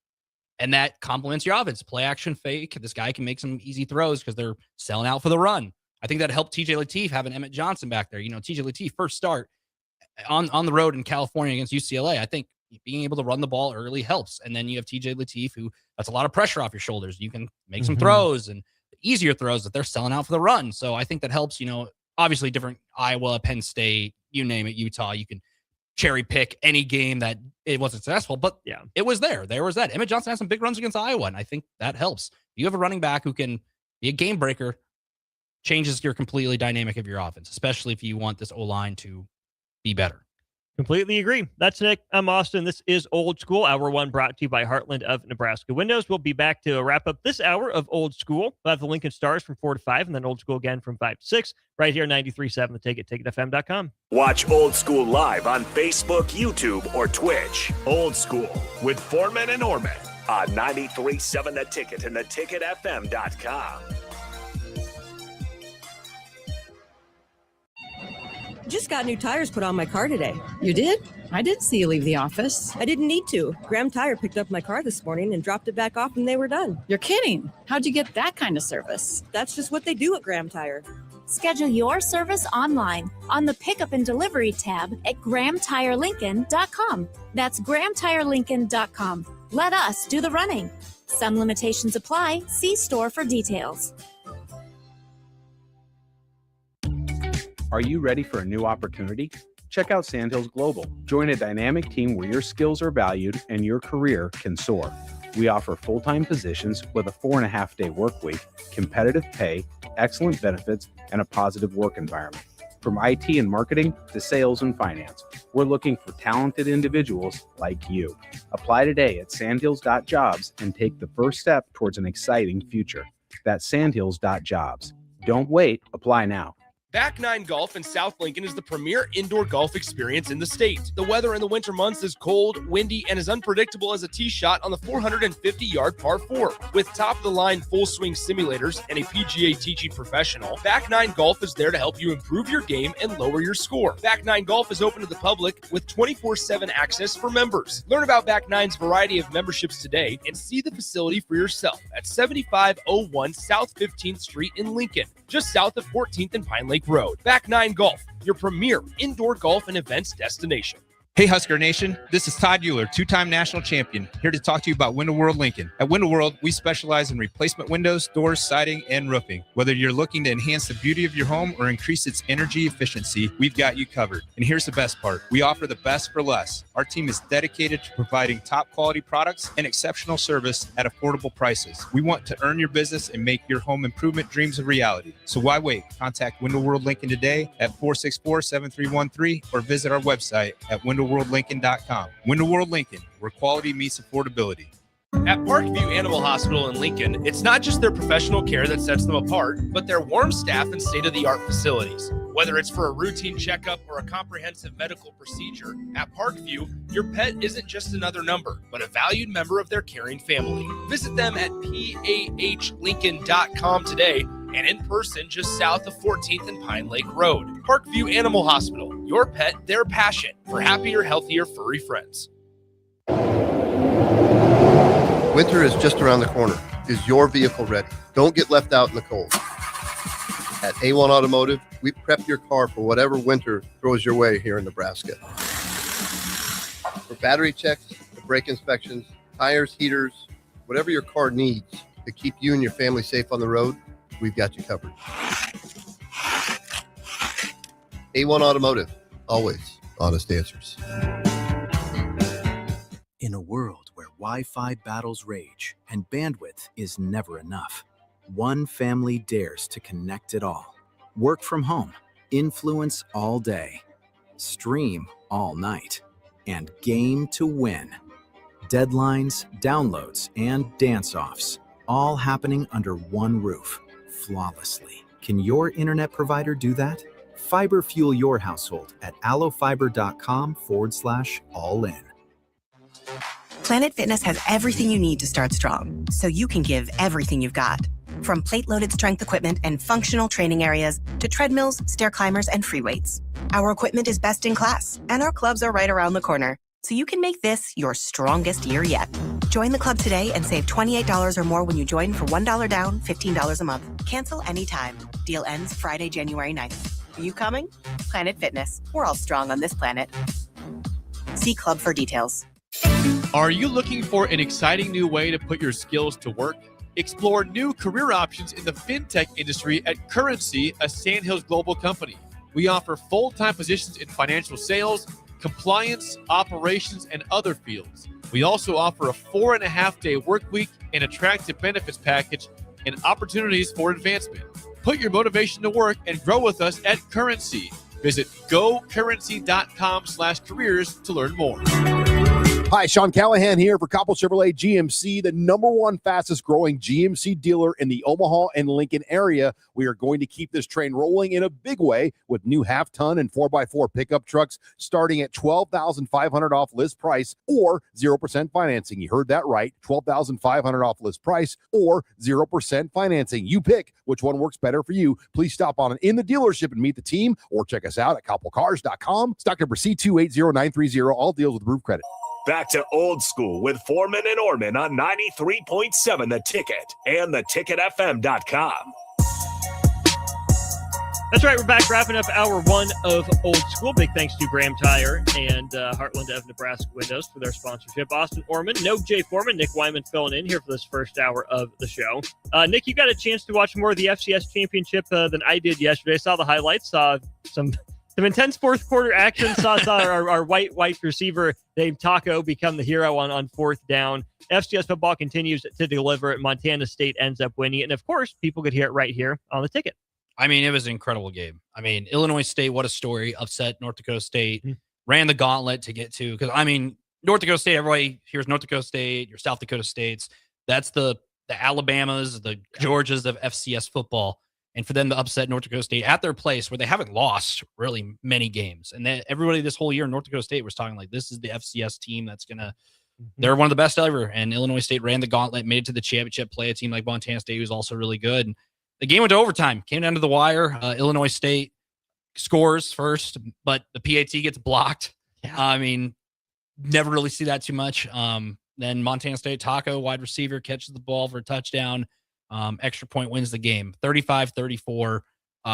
And that complements your offense. Play action fake. This guy can make some easy throws because they're selling out for the run. I think that helped TJ Lateef having Emmett Johnson back there. TJ Lateef first start on the road in California against UCLA. I think being able to run the ball early helps. And then you have TJ Lateef, who that's a lot of pressure off your shoulders. You can make some throws and easier throws that they're selling out for the run. So I think that helps, obviously different Iowa, Penn State, you name it, Utah. You can cherry pick any game that it wasn't successful, but yeah, it was there. There was that. Emmett Johnson had some big runs against Iowa, and I think that helps. You have a running back who can be a game breaker, changes your completely dynamic of your offense, especially if you want this O-line to be better. Completely agree. That's Nick. I'm Austin. This is Old School, Hour 1, brought to you by Heartland of Nebraska Windows. We'll be back to wrap up this hour of Old School. We'll have the Lincoln Stars from 4 to 5, and then Old School again from 5 to 6, right here, 93.7 The Ticket, ticketfm.com. Watch Old School live on Facebook, YouTube, or Twitch. Old School with Foreman and Orman on 93.7 The Ticket and theticketfm.com. Just got new tires put on my car today. You did? I didn't see you leave the office. I didn't need to. Graham Tire picked up my car this morning and dropped it back off and they were done. You're kidding. How'd you get that kind of service? That's just what they do at Graham Tire. Schedule your service online on the Pickup and Delivery tab at GrahamTireLincoln.com. That's GrahamTireLincoln.com. Let us do the running. Some limitations apply. See store for details. Are you ready for a new opportunity? Check out Sandhills Global. Join a dynamic team where your skills are valued and your career can soar. We offer full-time positions with a 4.5-day work week, competitive pay, excellent benefits, and a positive work environment. From IT and marketing to sales and finance, we're looking for talented individuals like you. Apply today at sandhills.jobs and take the first step towards an exciting future. That's sandhills.jobs. Don't wait. Apply now. Back Nine Golf in South Lincoln is the premier indoor golf experience in the state. The weather in the winter months is cold, windy, and as unpredictable as a tee shot on the 450-yard par 4. With top-of-the-line full-swing simulators and a PGA teaching professional, Back Nine Golf is there to help you improve your game and lower your score. Back Nine Golf is open to the public with 24/7 access for members. Learn about Back Nine's variety of memberships today and see the facility for yourself at 7501 South 15th Street in Lincoln, just south of 14th and Pine Lake Road. Back Nine Golf, your premier indoor golf and events destination. Hey Husker Nation, this is Todd Euler, two-time national champion, here to talk to you about Window World Lincoln. At Window World, we specialize in replacement windows, doors, siding, and roofing. Whether you're looking to enhance the beauty of your home or increase its energy efficiency, we've got you covered. And here's the best part. We offer the best for less. Our team is dedicated to providing top quality products and exceptional service at affordable prices. We want to earn your business and make your home improvement dreams a reality. So why wait? Contact Window World Lincoln today at 464-7313 or visit our website at WindowWorldLincoln.com. Window World Lincoln, where quality meets affordability. At Parkview Animal Hospital in Lincoln, it's not just their professional care that sets them apart, but their warm staff and state-of-the-art facilities. Whether it's for a routine checkup or a comprehensive medical procedure, at Parkview, your pet isn't just another number, but a valued member of their caring family. Visit them at PAHLincoln.com today and in person just south of 14th and Pine Lake Road. Parkview Animal Hospital, your pet, their passion for happier, healthier, furry friends. Winter is just around the corner. Is your vehicle ready? Don't get left out in the cold. At A1 Automotive, we prep your car for whatever winter throws your way here in Nebraska. For battery checks, brake inspections, tires, heaters, whatever your car needs to keep you and your family safe on the road, we've got you covered. A1 Automotive, always honest answers. In a world where Wi-Fi battles rage and bandwidth is never enough, one family dares to connect it all. Work from home, influence all day, stream all night, and game to win. Deadlines, downloads, and dance-offs, all happening under one roof, flawlessly. Can your internet provider do that? Fiber fuel your household at allofiber.com/all-in. Planet Fitness has everything you need to start strong, so you can give everything you've got. From plate-loaded strength equipment and functional training areas to treadmills, stair climbers, and free weights. Our equipment is best in class, and our clubs are right around the corner, so you can make this your strongest year yet. Join the club today and save $28 or more when you join for $1 down, $15 a month. Cancel anytime. Deal ends Friday, January 9th. Are you coming? Planet Fitness. We're all strong on this planet. See club for details. Are you looking for an exciting new way to put your skills to work? Explore new career options in the fintech industry at Currency, a Sandhills global company. We offer full-time positions in financial sales, compliance, operations, and other fields. We also offer a 4.5-day work week, an attractive benefits package, and opportunities for advancement. Put your motivation to work and grow with us at Currency. Visit gocurrency.com/careers to learn more. Hi, Sean Callahan here for Coppell Chevrolet GMC, the number one fastest growing GMC dealer in the Omaha and Lincoln area. We are going to keep this train rolling in a big way with new half-ton and 4x4 pickup trucks starting at $12,500 off list price or 0% financing. You heard that right, $12,500 off list price or 0% financing. You pick which one works better for you. Please stop on in the dealership and meet the team or check us out at coppellcars.com. Stock number C280930. All deals with approved credit. Back to Old School with Foreman and Orman on 93.7 The Ticket and theticketfm.com. That's right. We're back wrapping up hour one of Old School. Big thanks to Graham Tire and Heartland of Nebraska Windows for their sponsorship. Austin Orman, no Jay Foreman, Nick Wyman filling in here for this first hour of the show. Nick, you got a chance to watch more of the FCS championship than I did yesterday. I saw the highlights, saw some intense fourth quarter action. Saw our white receiver named Taco become the hero on fourth down. FCS football continues to deliver. Montana State ends up winning it. And of course, people could hear it right here on the ticket. I mean, it was an incredible game. I mean, Illinois State, what a story. Upset North Dakota State. Ran the gauntlet to get to. Because, I mean, North Dakota State, everybody here's North Dakota State, your South Dakota States. That's the Alabamas, the Georgias of FCS football. And for them to upset North Dakota State at their place where they haven't lost really many games. And everybody this whole year in North Dakota State was talking like, this is the FCS team that's going to, they're one of the best ever. And Illinois State ran the gauntlet, made it to the championship, play a team like Montana State, who's also really good. And the game went to overtime, came down to the wire. Illinois State scores first, but the PAT gets blocked. Yeah. I mean, never really see that too much. Then Montana State, Taco, wide receiver, catches the ball for a touchdown. Extra point wins the game, 35-34.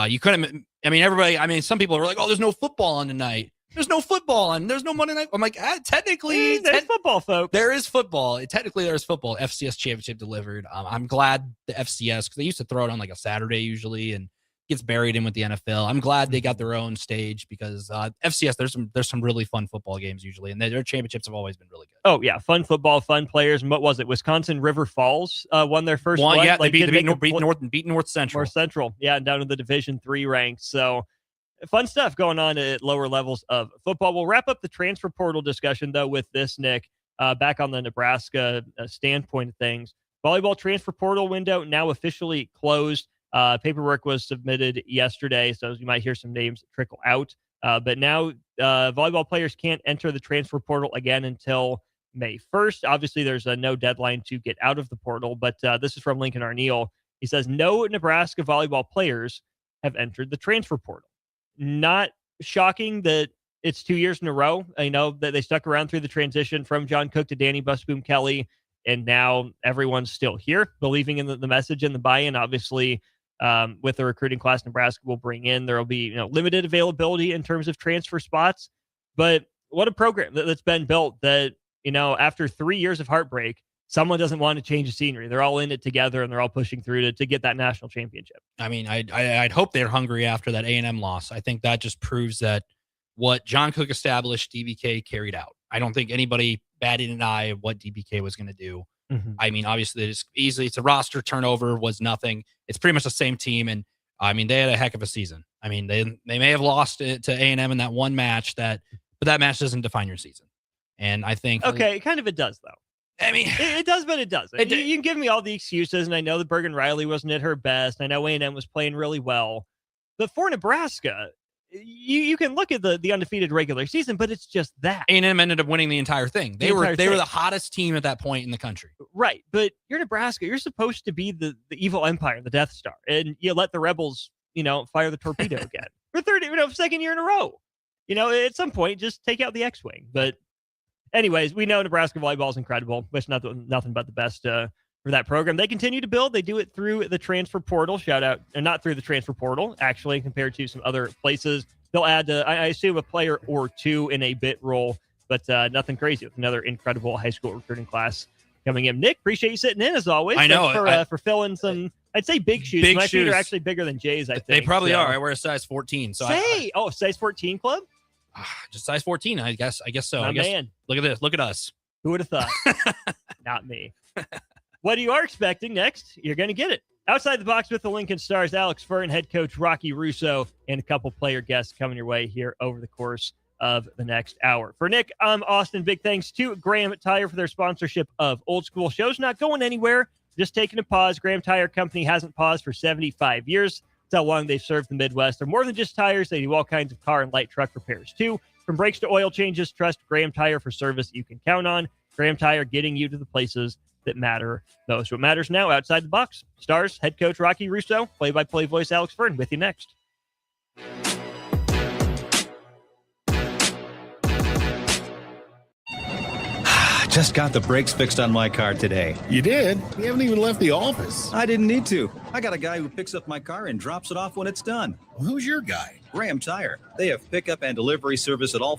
You couldn't, I mean, everybody, I mean, some people are like, oh, there's no football on tonight. There's no football on, there's no Monday night. I'm like, technically, there's football, folks. There is football. Technically, there's football. FCS championship delivered. I'm glad the FCS, because they used to throw it on like a Saturday usually and gets buried in with the NFL. I'm glad they got their own stage because FCS, there's some really fun football games usually, and their championships have always been really good. Oh yeah, fun football, fun players. And what was it? Wisconsin River Falls won their first one. Yeah, like, they beat North Central. North Central, yeah, and down to the Division III ranks. So fun stuff going on at lower levels of football. We'll wrap up the transfer portal discussion though with this, Nick. Back on the Nebraska standpoint of things, volleyball transfer portal window now officially closed. Paperwork was submitted yesterday, so you might hear some names trickle out. But now volleyball players can't enter the transfer portal again until May 1st. Obviously, there's no deadline to get out of the portal, but this is from Lincoln Arneal. He says, no Nebraska volleyball players have entered the transfer portal. Not shocking that it's 2 years in a row. I know that they stuck around through the transition from John Cook to Danny Busboom Kelly, and now everyone's still here, believing in the message and the buy-in. Obviously, with the recruiting class Nebraska will bring in, there will be limited availability in terms of transfer spots. But what a program that's been built that, after 3 years of heartbreak, someone doesn't want to change the scenery. They're all in it together, and they're all pushing through to get that national championship. I mean, I'd hope they're hungry after that A&M loss. I think that just proves that what John Cook established, DBK carried out. I don't think anybody batted an eye of what DBK was going to do. Mm-hmm. I mean, obviously, it's a roster turnover was nothing. It's pretty much the same team, and I mean, they had a heck of a season. I mean, they may have lost it to A&M in that one match, but that match doesn't define your season. And I think it does though. I mean, it does, but it doesn't. You can give me all the excuses, and I know that Bergen Riley wasn't at her best. I know A&M was playing really well, but for Nebraska, you can look at the undefeated regular season, but it's just that. A&M ended up winning the entire thing. They were the hottest team at that point in the country. Right. But you're Nebraska. You're supposed to be the evil empire, the Death Star. And you let the Rebels, fire the torpedo again. For second year in a row. At some point, just take out the X-Wing. But anyways, we know Nebraska volleyball is incredible. Wish nothing but the best for that program. They continue to build. They do it through the transfer portal. Shout out, and not through the transfer portal, actually, compared to some other places. They'll add, I assume, a player or two in a bit role, but nothing crazy with another incredible high school recruiting class coming in. Nick, appreciate you sitting in as always. I know. Thanks for filling some, I'd say big shoes. My feet are actually bigger than Jay's, I think. They probably are. I wear a size 14. So size 14 club? Just size 14, I guess so. Man. Look at this. Look at us. Who would have thought? Not me. What you are expecting next, you're going to get it. Outside the Box with the Lincoln Stars, Alex Fern, head coach Rocky Russo, and a couple player guests coming your way here over the course of the next hour. For Nick, I'm Austin. Big thanks to Graham Tire for their sponsorship of Old School. Show's not going anywhere, just taking a pause. Graham Tire Company hasn't paused for 75 years. That's how long they've served the Midwest. They're more than just tires. They do all kinds of car and light truck repairs, too. From brakes to oil changes, trust Graham Tire for service you can count on. Graham Tire getting you to the places that matter most. What matters now, Outside the Box. Stars, head coach Rocky Russo, play-by-play voice Alex Fern with you next. Just got the brakes fixed on my car today. You did? You haven't even left the office. I didn't need to. I got a guy who picks up my car and drops it off when it's done. Well, who's your guy? Graham Tire. They have pickup and delivery service at all